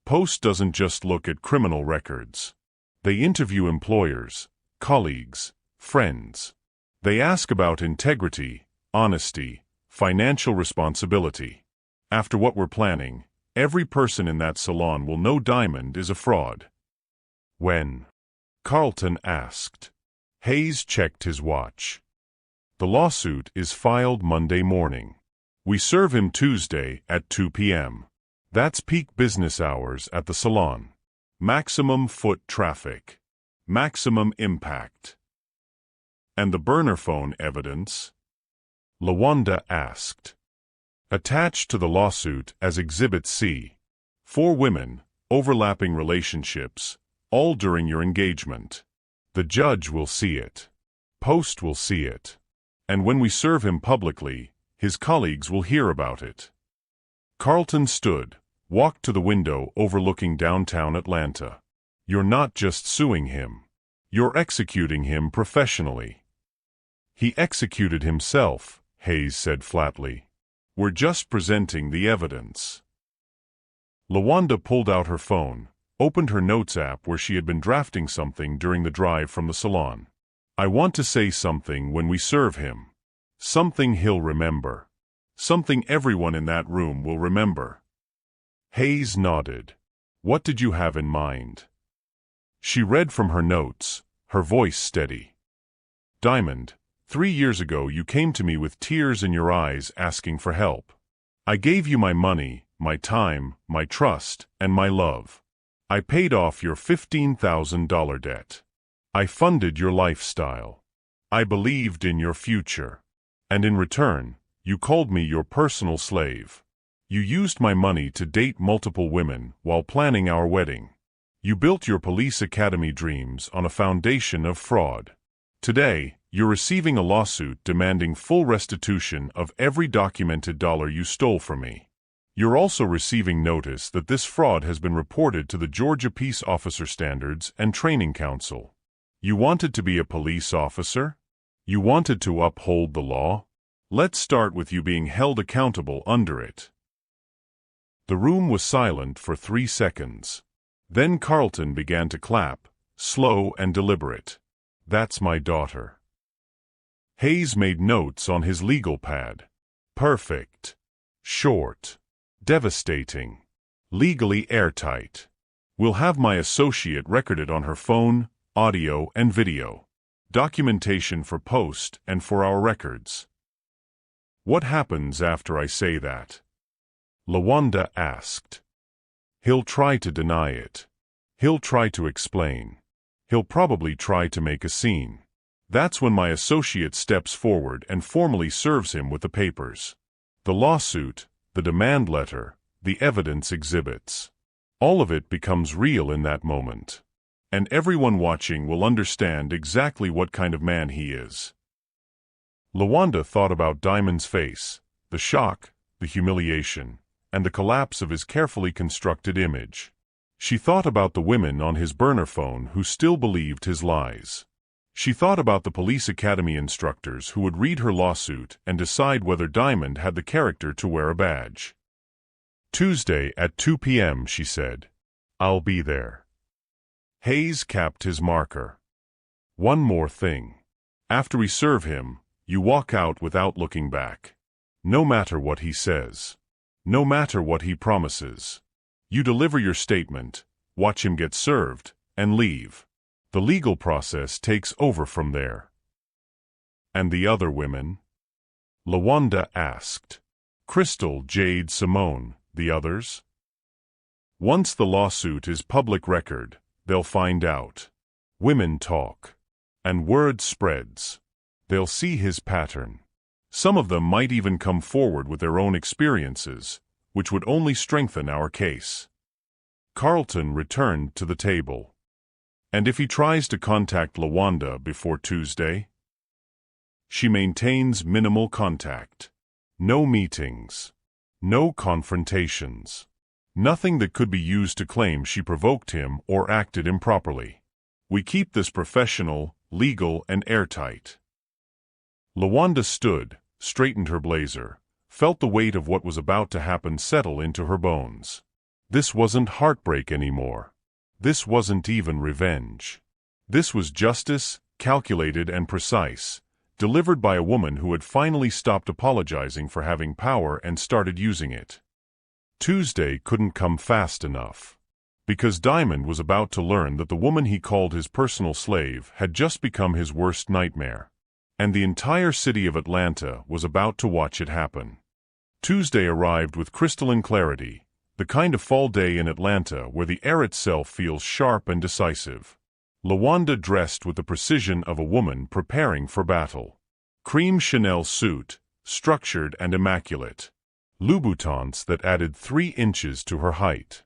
S1: Post doesn't just look at criminal records. They interview employers, colleagues, friends. They ask about integrity, honesty, financial responsibility. After what we're planning, every person in that salon will know Diamond is a fraud." "When?" Carlton asked. Hayes checked his watch. "The lawsuit is filed Monday morning. We serve him Tuesday at 2 p.m. That's peak business hours at the salon. Maximum foot traffic. Maximum impact." "And the burner phone evidence?" LaWanda asked. "Attached to the lawsuit as Exhibit C. 4 women, overlapping relationships, all during your engagement. The judge will see it. Post will see it. And when we serve him publicly, his colleagues will hear about it." Carlton stood, walked to the window overlooking downtown Atlanta. "You're not just suing him. You're executing him professionally." "He executed himself," Hayes said flatly. "We're just presenting the evidence." LaWanda pulled out her phone, opened her notes app where she had been drafting something during the drive from the salon. "I want to say something when we serve him. Something he'll remember. Something everyone in that room will remember." Hayes nodded. "What did you have in mind?" She read from her notes, her voice steady. Diamond, 3 years ago you came to me with tears in your eyes asking for help. I gave you my money, my time, my trust, and my love. I paid off your $15,000 debt. I funded your lifestyle. I believed in your future. And in return, you called me your personal slave. You used my money to date multiple women while planning our wedding. You built your police academy dreams on a foundation of fraud. Today, you're receiving a lawsuit demanding full restitution of every documented dollar you stole from me. You're also receiving notice that this fraud has been reported to the Georgia Peace Officer Standards and Training Council. You wanted to be a police officer? You wanted to uphold the law? Let's start with you being held accountable under it. The room was silent for 3 seconds. Then Carlton began to clap, slow and deliberate. That's my daughter. Hayes made notes on his legal pad. Perfect. Short. Devastating. Legally airtight. We'll have my associate record it on her phone, audio, and video. Documentation for post and for our records. What happens after I say that? LaWanda asked. He'll try to deny it. He'll try to explain. He'll probably try to make a scene. That's when my associate steps forward and formally serves him with the papers. The lawsuit, the demand letter, the evidence exhibits. All of it becomes real in that moment. And everyone watching will understand exactly what kind of man he is. LaWanda thought about Diamond's face, the shock, the humiliation, and the collapse of his carefully constructed image. She thought about the women on his burner phone who still believed his lies. She thought about the police academy instructors who would read her lawsuit and decide whether Diamond had the character to wear a badge. Tuesday at 2 p.m., she said. I'll be there. Hayes capped his marker. One more thing. After we serve him, you walk out without looking back. No matter what he says. No matter what he promises. You deliver your statement, watch him get served, and leave. The legal process takes over from there. And the other women? LaWanda asked. Crystal, Jade, Simone, the others? Once the lawsuit is public record, they'll find out. Women talk. And word spreads. They'll see his pattern. Some of them might even come forward with their own experiences, which would only strengthen our case. Carlton returned to the table. And if he tries to contact LaWanda before Tuesday? She maintains minimal contact. No meetings. No confrontations. Nothing that could be used to claim she provoked him or acted improperly. We keep this professional, legal, and airtight. LaWanda stood, straightened her blazer, felt the weight of what was about to happen settle into her bones. This wasn't heartbreak anymore. This wasn't even revenge. This was justice, calculated and precise, delivered by a woman who had finally stopped apologizing for having power and started using it. Tuesday couldn't come fast enough. Because Diamond was about to learn that the woman he called his personal slave had just become his worst nightmare. And the entire city of Atlanta was about to watch it happen. Tuesday arrived with crystalline clarity, the kind of fall day in Atlanta where the air itself feels sharp and decisive. LaWanda dressed with the precision of a woman preparing for battle. Cream Chanel suit, structured and immaculate. Louboutins that added 3 inches to her height.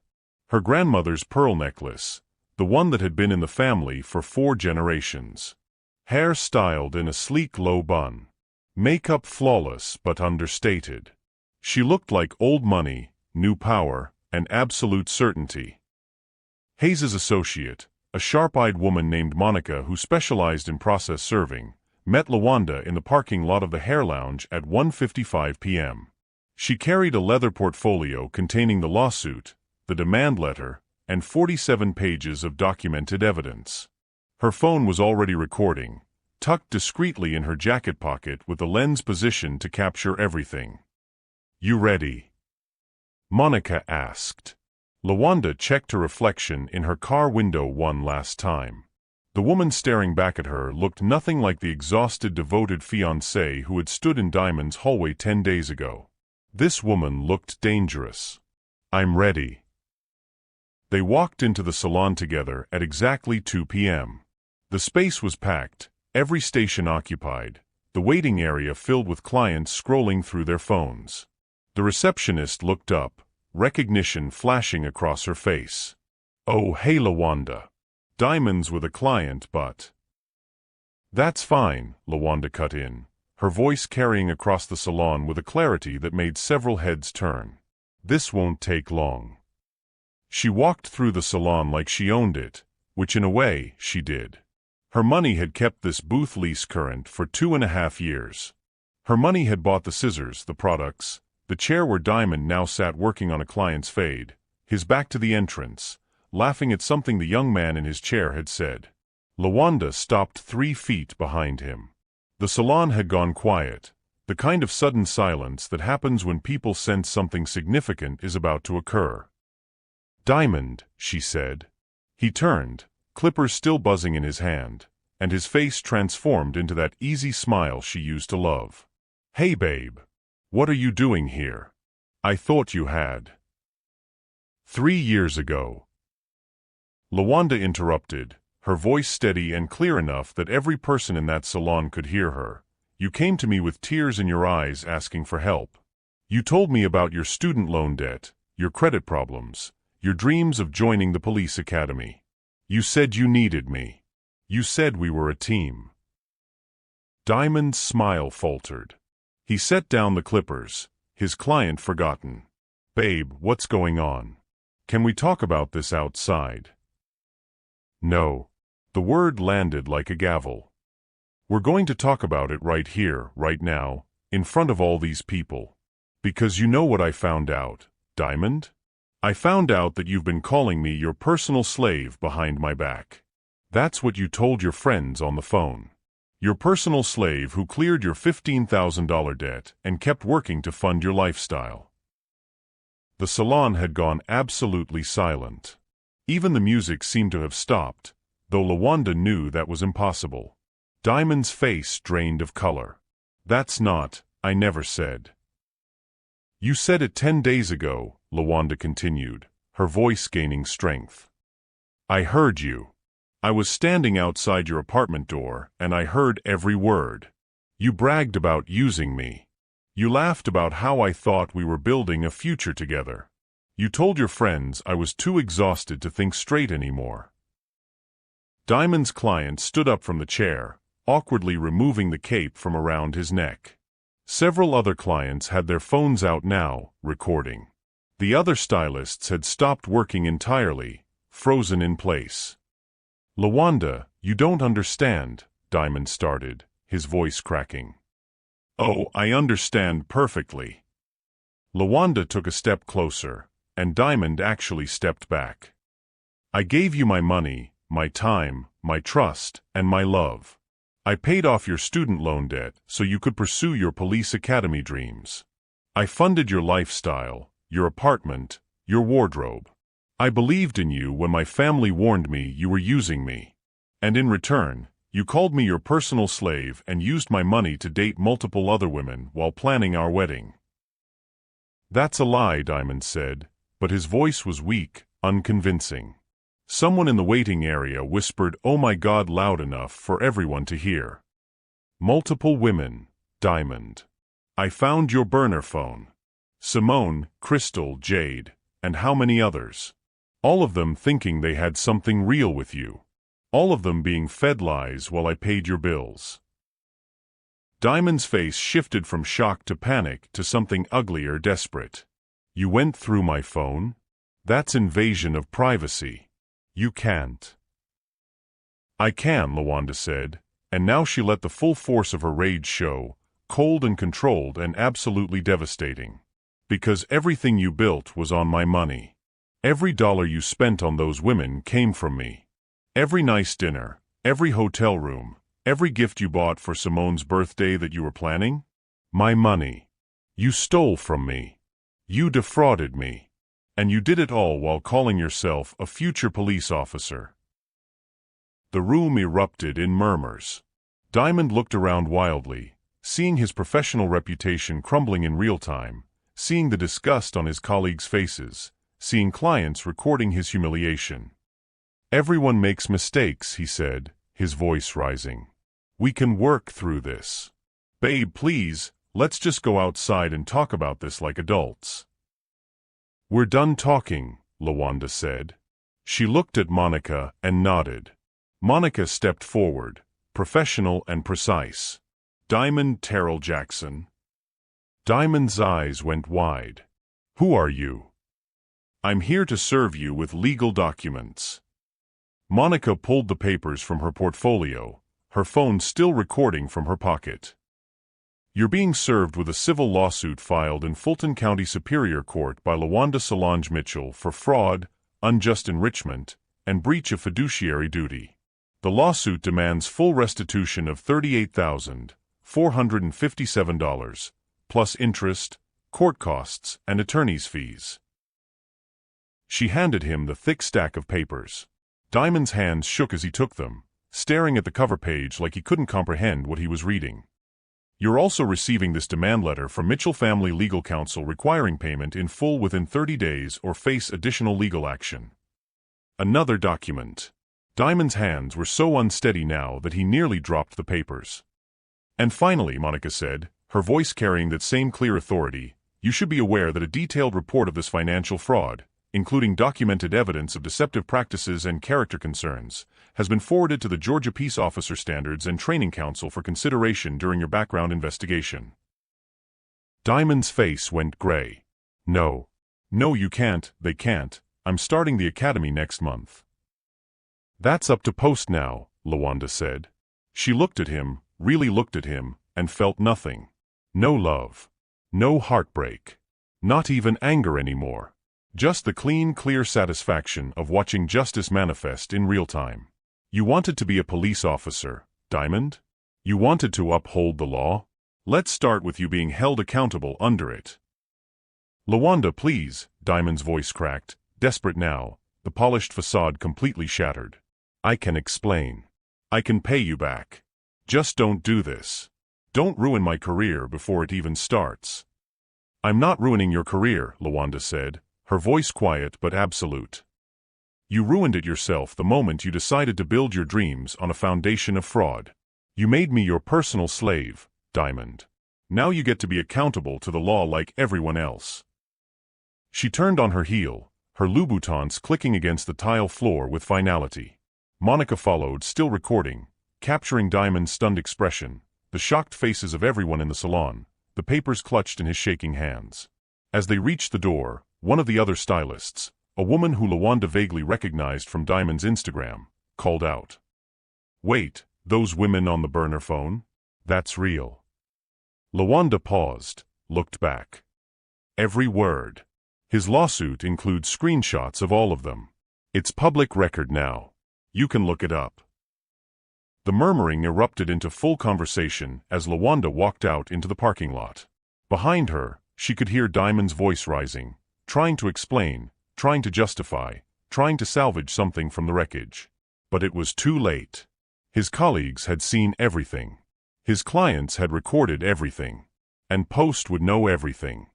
S1: Her grandmother's pearl necklace, the one that had been in the family for 4 generations. Hair styled in a sleek low bun. Makeup flawless but understated. She looked like old money, new power, and absolute certainty. Hayes's associate, a sharp-eyed woman named Monica who specialized in process serving, met LaWanda in the parking lot of the Hair Lounge at 1:55 p.m. She carried a leather portfolio containing the lawsuit, the demand letter, and 47 pages of documented evidence. Her phone was already recording, tucked discreetly in her jacket pocket with the lens positioned to capture everything. "You ready?" Monica asked. LaWanda checked her reflection in her car window one last time. The woman staring back at her looked nothing like the exhausted, devoted fiancé who had stood in Diamond's hallway 10 days ago. This woman looked dangerous. "I'm ready." They walked into the salon together at exactly 2 p.m. The space was packed, every station occupied, the waiting area filled with clients scrolling through their phones. The receptionist looked up, recognition flashing across her face. "Oh, hey LaWanda. Diamond's with a client, but—" "That's fine," LaWanda cut in, her voice carrying across the salon with a clarity that made several heads turn. "This won't take long." She walked through the salon like she owned it, which in a way, she did. Her money had kept this booth lease current for 2.5 years. Her money had bought the scissors, the products, the chair where Diamond now sat working on a client's fade, his back to the entrance, laughing at something the young man in his chair had said. LaWanda stopped 3 feet behind him. The salon had gone quiet, the kind of sudden silence that happens when people sense something significant is about to occur. "Diamond," she said. He turned, clippers still buzzing in his hand, and his face transformed into that easy smile she used to love. "Hey babe. What are you doing here? I thought you had." 3 years ago. LaWanda interrupted, her voice steady and clear enough that every person in that salon could hear her. "You came to me with tears in your eyes asking for help. You told me about your student loan debt, your credit problems, your dreams of joining the police academy. You said you needed me. You said we were a team." Diamond's smile faltered. He set down the clippers, his client forgotten. "Babe, what's going on? Can we talk about this outside?" "No." The word landed like a gavel. "We're going to talk about it right here, right now, in front of all these people. Because you know what I found out, Diamond? I found out that you've been calling me your personal slave behind my back. That's what you told your friends on the phone. Your personal slave who cleared your $15,000 debt and kept working to fund your lifestyle." The salon had gone absolutely silent. Even the music seemed to have stopped, though LaWanda knew that was impossible. Diamond's face drained of color. "That's not, I never said." "You said it 10 days ago," LaWanda continued, her voice gaining strength. "I heard you. I was standing outside your apartment door, and I heard every word. You bragged about using me. You laughed about how I thought we were building a future together. You told your friends I was too exhausted to think straight anymore." Diamond's client stood up from the chair, awkwardly removing the cape from around his neck. Several other clients had their phones out now, recording. The other stylists had stopped working entirely, frozen in place. "LaWanda, you don't understand," Diamond started, his voice cracking. "Oh, I understand perfectly." LaWanda took a step closer, and Diamond actually stepped back. "I gave you my money, my time, my trust, and my love. I paid off your student loan debt so you could pursue your police academy dreams. I funded your lifestyle, your apartment, your wardrobe. I believed in you when my family warned me you were using me. And in return, you called me your personal slave and used my money to date multiple other women while planning our wedding." "That's a lie," Diamond said, but his voice was weak, unconvincing. Someone in the waiting area whispered, "Oh my God," loud enough for everyone to hear. "Multiple women, Diamond. I found your burner phone. Simone, Crystal, Jade, and how many others? All of them thinking they had something real with you. All of them being fed lies while I paid your bills." Diamond's face shifted from shock to panic to something uglier, desperate. "You went through my phone? That's invasion of privacy. You can't." "I can," LaWanda said, and now she let the full force of her rage show, cold and controlled and absolutely devastating. "Because everything you built was on my money. Every dollar you spent on those women came from me. Every nice dinner, every hotel room, every gift you bought for Simone's birthday that you were planning? My money. You stole from me. You defrauded me. And you did it all while calling yourself a future police officer. The room erupted in murmurs. Diamond looked around wildly, seeing his professional reputation crumbling in real time, seeing the disgust on his colleagues' faces, seeing clients recording his humiliation. "Everyone makes mistakes," he said, his voice rising. "We can work through this. Babe, please, let's just go outside and talk about this like adults." "We're done talking," LaWanda said. She looked at Monica and nodded. Monica stepped forward, professional and precise. "Diamond Terrell Jackson." Diamond's eyes went wide. "Who are you?" "I'm here to serve you with legal documents." Monica pulled the papers from her portfolio, her phone still recording from her pocket. "You're being served with a civil lawsuit filed in Fulton County Superior Court by LaWanda Solange Mitchell for fraud, unjust enrichment, and breach of fiduciary duty. The lawsuit demands full restitution of $38,457, plus interest, court costs, and attorney's fees." She handed him the thick stack of papers. Diamond's hands shook as he took them, staring at the cover page like he couldn't comprehend what he was reading. "You're also receiving this demand letter from Mitchell Family Legal Counsel requiring payment in full within 30 days or face additional legal action." Another document. Diamond's hands were so unsteady now that he nearly dropped the papers. "And finally," Monica said, her voice carrying that same clear authority, "you should be aware that a detailed report of this financial fraud, including documented evidence of deceptive practices and character concerns, has been forwarded to the Georgia Peace Officer Standards and Training Council for consideration during your background investigation." Diamond's face went gray. "No. No, you can't, they can't. I'm starting the academy next month." "That's up to post now," LaWanda said. She looked at him, really looked at him, and felt nothing. No love. No heartbreak. Not even anger anymore. Just the clean, clear satisfaction of watching justice manifest in real time. "You wanted to be a police officer, Diamond? You wanted to uphold the law? Let's start with you being held accountable under it." "LaWanda, please," Diamond's voice cracked, desperate now, the polished facade completely shattered. "I can explain. I can pay you back. Just don't do this. Don't ruin my career before it even starts." "I'm not ruining your career," LaWanda said, her voice quiet but absolute. "You ruined it yourself the moment you decided to build your dreams on a foundation of fraud. You made me your personal slave, Diamond. Now you get to be accountable to the law like everyone else." She turned on her heel, her Louboutins clicking against the tile floor with finality. Monica followed, still recording, capturing Diamond's stunned expression, the shocked faces of everyone in the salon, the papers clutched in his shaking hands. As they reached the door, one of the other stylists, a woman who LaWanda vaguely recognized from Diamond's Instagram, called out, "Wait, those women on the burner phone? That's real." LaWanda paused, looked back. Every word. His lawsuit includes screenshots of all of them. It's public record now. You can look it up. The murmuring erupted into full conversation as LaWanda walked out into the parking lot. Behind her, she could hear Diamond's voice rising, trying to explain, trying to justify, trying to salvage something from the wreckage. But it was too late. His colleagues had seen everything. His clients had recorded everything. And Post would know everything.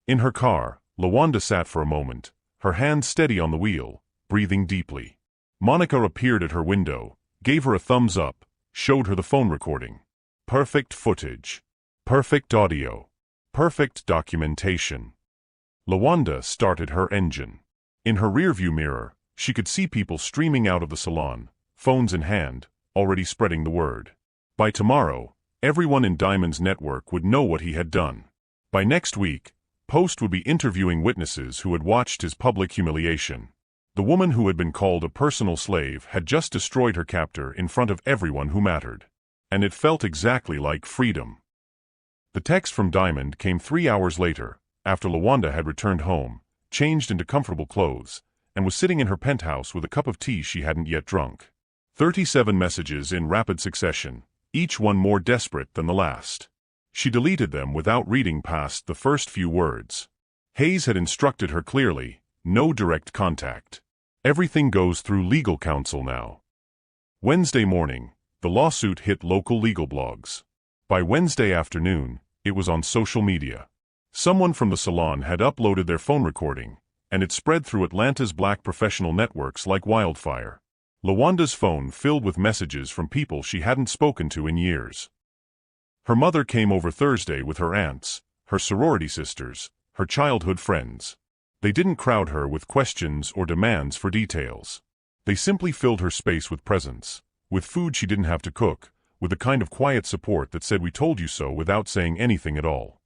S1: In her car, LaWanda sat for a moment, her hands steady on the wheel, breathing deeply. Monica appeared at her window, gave her a thumbs up, showed her the phone recording. Perfect footage. Perfect audio. Perfect documentation. LaWanda started her engine. In her rearview mirror, she could see people streaming out of the salon, phones in hand, already spreading the word. By tomorrow, everyone in Diamond's network would know what he had done. By next week, Post would be interviewing witnesses who had watched his public humiliation. The woman who had been called a personal slave had just destroyed her captor in front of everyone who mattered. And it felt exactly like freedom. The text from Diamond came 3 hours later, after LaWanda had returned home, changed into comfortable clothes, and was sitting in her penthouse with a cup of tea she hadn't yet drunk. 37 messages in rapid succession, each one more desperate than the last. She deleted them without reading past the first few words. Hayes had instructed her clearly, no direct contact. Everything goes through legal counsel now. Wednesday morning, the lawsuit hit local legal blogs. By Wednesday afternoon, it was on social media. Someone from the salon had uploaded their phone recording, and it spread through Atlanta's black professional networks like wildfire. LaWanda's phone filled with messages from people she hadn't spoken to in years. Her mother came over Thursday with her aunts, her sorority sisters, her childhood friends. They didn't crowd her with questions or demands for details. They simply filled her space with presence, with food she didn't have to cook, with the kind of quiet support that said "we told you so" without saying anything at all.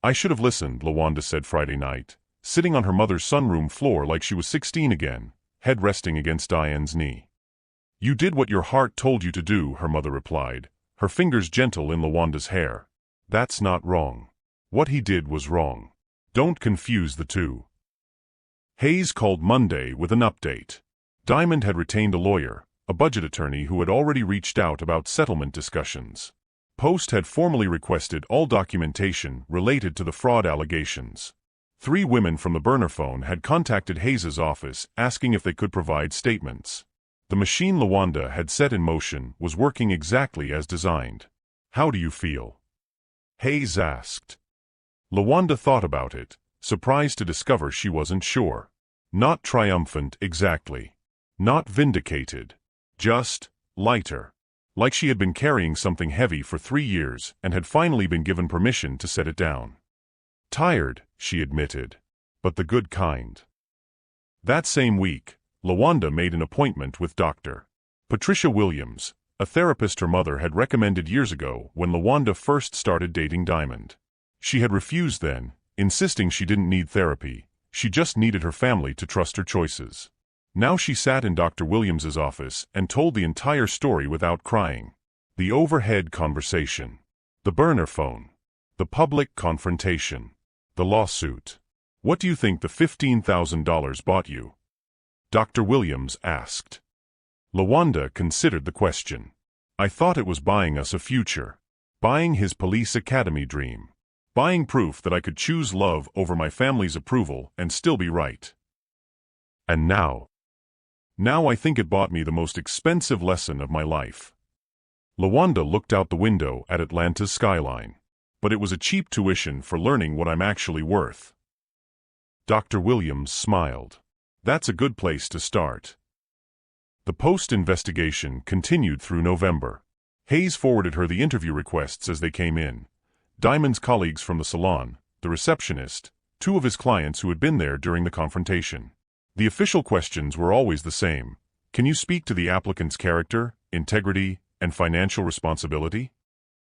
S1: "I should have listened," LaWanda said Friday night, sitting on her mother's sunroom floor like she was 16 again, head resting against Diane's knee. "You did what your heart told you to do," her mother replied, her fingers gentle in LaWanda's hair. "That's not wrong. What he did was wrong. Don't confuse the two." Hayes called Monday with an update. Diamond had retained a lawyer, a budget attorney who had already reached out about settlement discussions. Post had formally requested all documentation related to the fraud allegations. 3 women from the burner phone had contacted Hayes's office asking if they could provide statements. The machine LaWanda had set in motion was working exactly as designed. "How do you feel?" Hayes asked. LaWanda thought about it, surprised to discover she wasn't sure. Not triumphant exactly. Not vindicated. Just lighter. Like she had been carrying something heavy for 3 years and had finally been given permission to set it down. "Tired," she admitted, "but the good kind." That same week, LaWanda made an appointment with Dr. Patricia Williams, a therapist her mother had recommended years ago when LaWanda first started dating Diamond. She had refused then, insisting she didn't need therapy, she just needed her family to trust her choices. Now she sat in Dr. Williams's office and told the entire story without crying. The overhead conversation. The burner phone. The public confrontation. The lawsuit. "What do you think the $15,000 bought you?" Dr. Williams asked. LaWanda considered the question. "I thought it was buying us a future. Buying his police academy dream. Buying proof that I could choose love over my family's approval and still be right. And now I think it bought me the most expensive lesson of my life." LaWanda looked out the window at Atlanta's skyline. "But it was a cheap tuition for learning what I'm actually worth." Dr. Williams smiled. "That's a good place to start." The Post investigation continued through November. Hayes forwarded her the interview requests as they came in. Diamond's colleagues from the salon, the receptionist, 2 of his clients who had been there during the confrontation. The official questions were always the same. Can you speak to the applicant's character, integrity, and financial responsibility?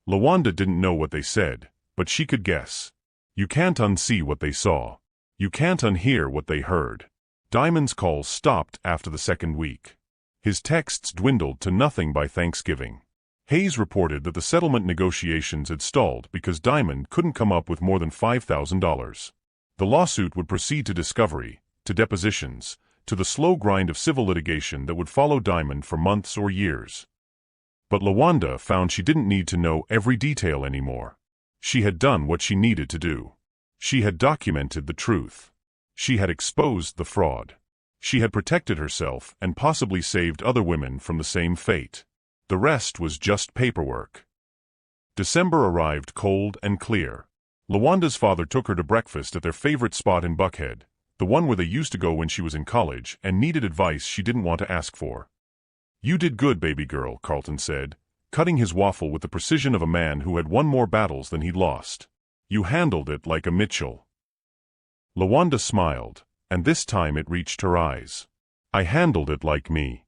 S1: LaWanda didn't know what they said, but she could guess. You can't unsee what they saw. You can't unhear what they heard. Diamond's calls stopped after the 2nd week. His texts dwindled to nothing by Thanksgiving. Hayes reported that the settlement negotiations had stalled because Diamond couldn't come up with more than $5,000. The lawsuit would proceed to discovery, to depositions, to the slow grind of civil litigation that would follow Diamond for months or years. But LaWanda found she didn't need to know every detail anymore. She had done what she needed to do. She had documented the truth. She had exposed the fraud. She had protected herself and possibly saved other women from the same fate. The rest was just paperwork. December arrived cold and clear. LaWanda's father took her to breakfast at their favorite spot in Buckhead, the one where they used to go when she was in college and needed advice she didn't want to ask for. "You did good, baby girl," Carlton said, cutting his waffle with the precision of a man who had won more battles than he'd lost. "You handled it like a Mitchell." LaWanda smiled, and this time it reached her eyes. "I handled it like me."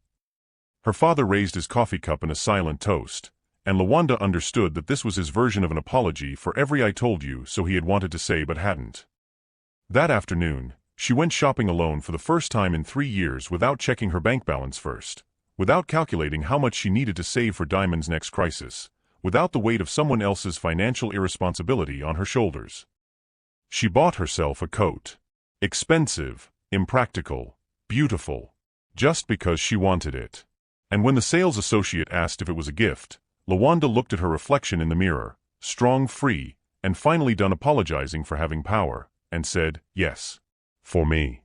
S1: Her father raised his coffee cup in a silent toast, and LaWanda understood that this was his version of an apology for every "I told you so" he had wanted to say but hadn't. That afternoon, she went shopping alone for the first time in 3 years without checking her bank balance first, without calculating how much she needed to save for Diamond's next crisis, without the weight of someone else's financial irresponsibility on her shoulders. She bought herself a coat. Expensive, impractical, beautiful. Just because she wanted it. And when the sales associate asked if it was a gift, LaWanda looked at her reflection in the mirror, strong, free, and finally done apologizing for having power, and said, "Yes. For me."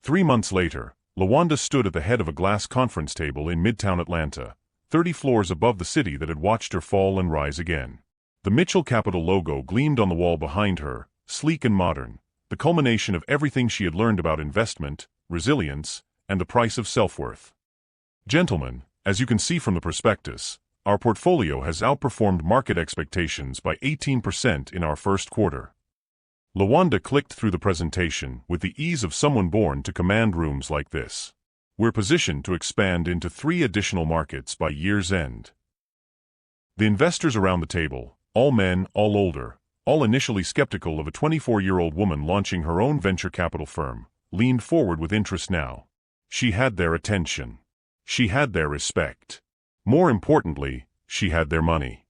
S1: 3 months later, LaWanda stood at the head of a glass conference table in Midtown Atlanta, 30 floors above the city that had watched her fall and rise again. The Mitchell Capital logo gleamed on the wall behind her, sleek and modern, the culmination of everything she had learned about investment, resilience, and the price of self-worth. "Gentlemen, as you can see from the prospectus, our portfolio has outperformed market expectations by 18% in our first quarter." LaWanda clicked through the presentation with the ease of someone born to command rooms like this. "We're positioned to expand into 3 additional markets by year's end." The investors around the table, all men, all older, all initially skeptical of a 24-year-old woman launching her own venture capital firm, leaned forward with interest now. She had their attention. She had their respect. More importantly, she had their money.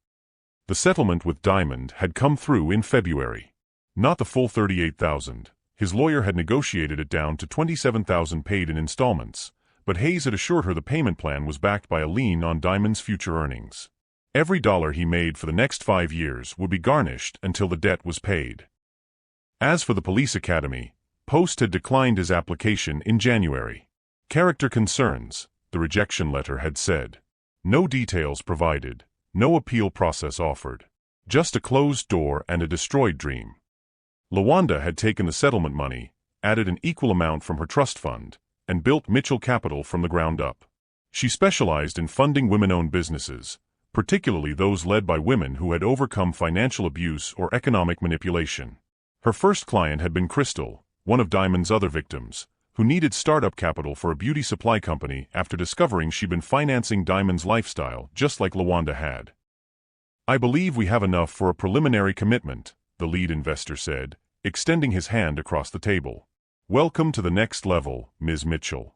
S1: The settlement with Diamond had come through in February. Not the full $38,000. His lawyer had negotiated it down to $27,000 paid in installments, but Hayes had assured her the payment plan was backed by a lien on Diamond's future earnings. Every dollar he made for the next 5 years would be garnished until the debt was paid. As for the police academy, Post had declined his application in January. "Character concerns," the rejection letter had said. No details provided, no appeal process offered. Just a closed door and a destroyed dream. LaWanda had taken the settlement money, added an equal amount from her trust fund, and built Mitchell Capital from the ground up. She specialized in funding women-owned businesses, particularly those led by women who had overcome financial abuse or economic manipulation. Her first client had been Crystal, one of Diamond's other victims, who needed startup capital for a beauty supply company after discovering she'd been financing Diamond's lifestyle just like LaWanda had. "I believe we have enough for a preliminary commitment," the lead investor said, extending his hand across the table. "Welcome to the next level, Ms. Mitchell."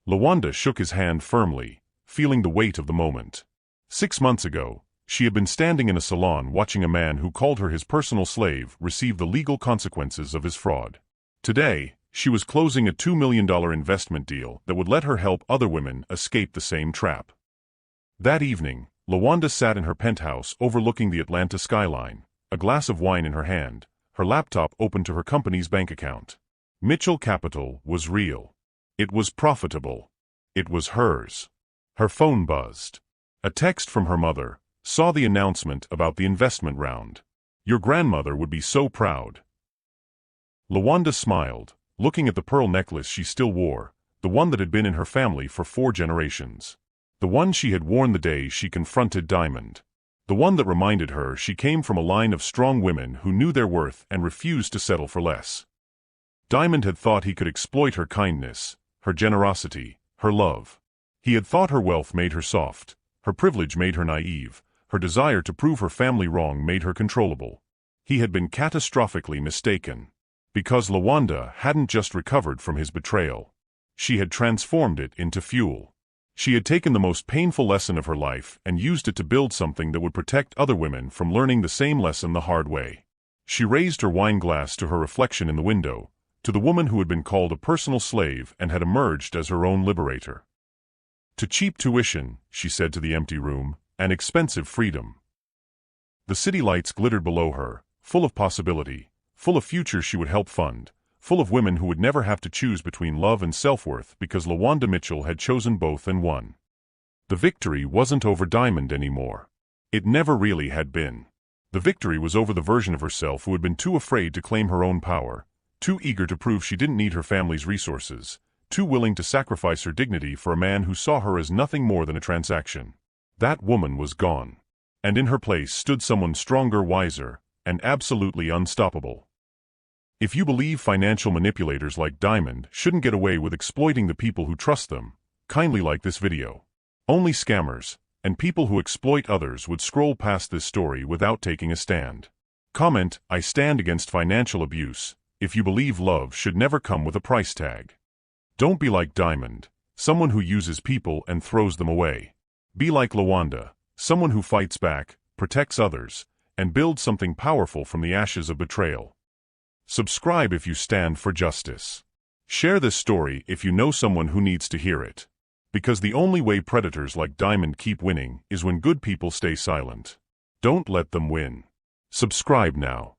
S1: LaWanda shook his hand firmly, feeling the weight of the moment. 6 months ago, she had been standing in a salon watching a man who called her his personal slave receive the legal consequences of his fraud. Today, she was closing a $2 million investment deal that would let her help other women escape the same trap. That evening, LaWanda sat in her penthouse overlooking the Atlanta skyline, a glass of wine in her hand, her laptop open to her company's bank account. Mitchell Capital was real. It was profitable. It was hers. Her phone buzzed. A text from her mother saw the announcement about the investment round. "Your grandmother would be so proud." LaWanda smiled, looking at the pearl necklace she still wore, the one that had been in her family for 4 generations. The one she had worn the day she confronted Diamond. The one that reminded her she came from a line of strong women who knew their worth and refused to settle for less. Diamond had thought he could exploit her kindness, her generosity, her love. He had thought her wealth made her soft, her privilege made her naive, her desire to prove her family wrong made her controllable. He had been catastrophically mistaken. Because LaWanda hadn't just recovered from his betrayal. She had transformed it into fuel. She had taken the most painful lesson of her life and used it to build something that would protect other women from learning the same lesson the hard way. She raised her wine glass to her reflection in the window, to the woman who had been called a personal slave and had emerged as her own liberator. "To cheap tuition," she said to the empty room, "and expensive freedom." The city lights glittered below her, full of possibility, full of futures she would help fund, full of women who would never have to choose between love and self-worth because LaWanda Mitchell had chosen both and won. The victory wasn't over Diamond anymore. It never really had been. The victory was over the version of herself who had been too afraid to claim her own power, too eager to prove she didn't need her family's resources, too willing to sacrifice her dignity for a man who saw her as nothing more than a transaction. That woman was gone. And in her place stood someone stronger, wiser, and absolutely unstoppable. If you believe financial manipulators like Diamond shouldn't get away with exploiting the people who trust them, kindly like this video. Only scammers and people who exploit others would scroll past this story without taking a stand. Comment, "I stand against financial abuse," if you believe love should never come with a price tag. Don't be like Diamond, someone who uses people and throws them away. Be like LaWanda, someone who fights back, protects others, and builds something powerful from the ashes of betrayal. Subscribe if you stand for justice. Share this story if you know someone who needs to hear it. Because the only way predators like Diamond keep winning is when good people stay silent. Don't let them win. Subscribe now.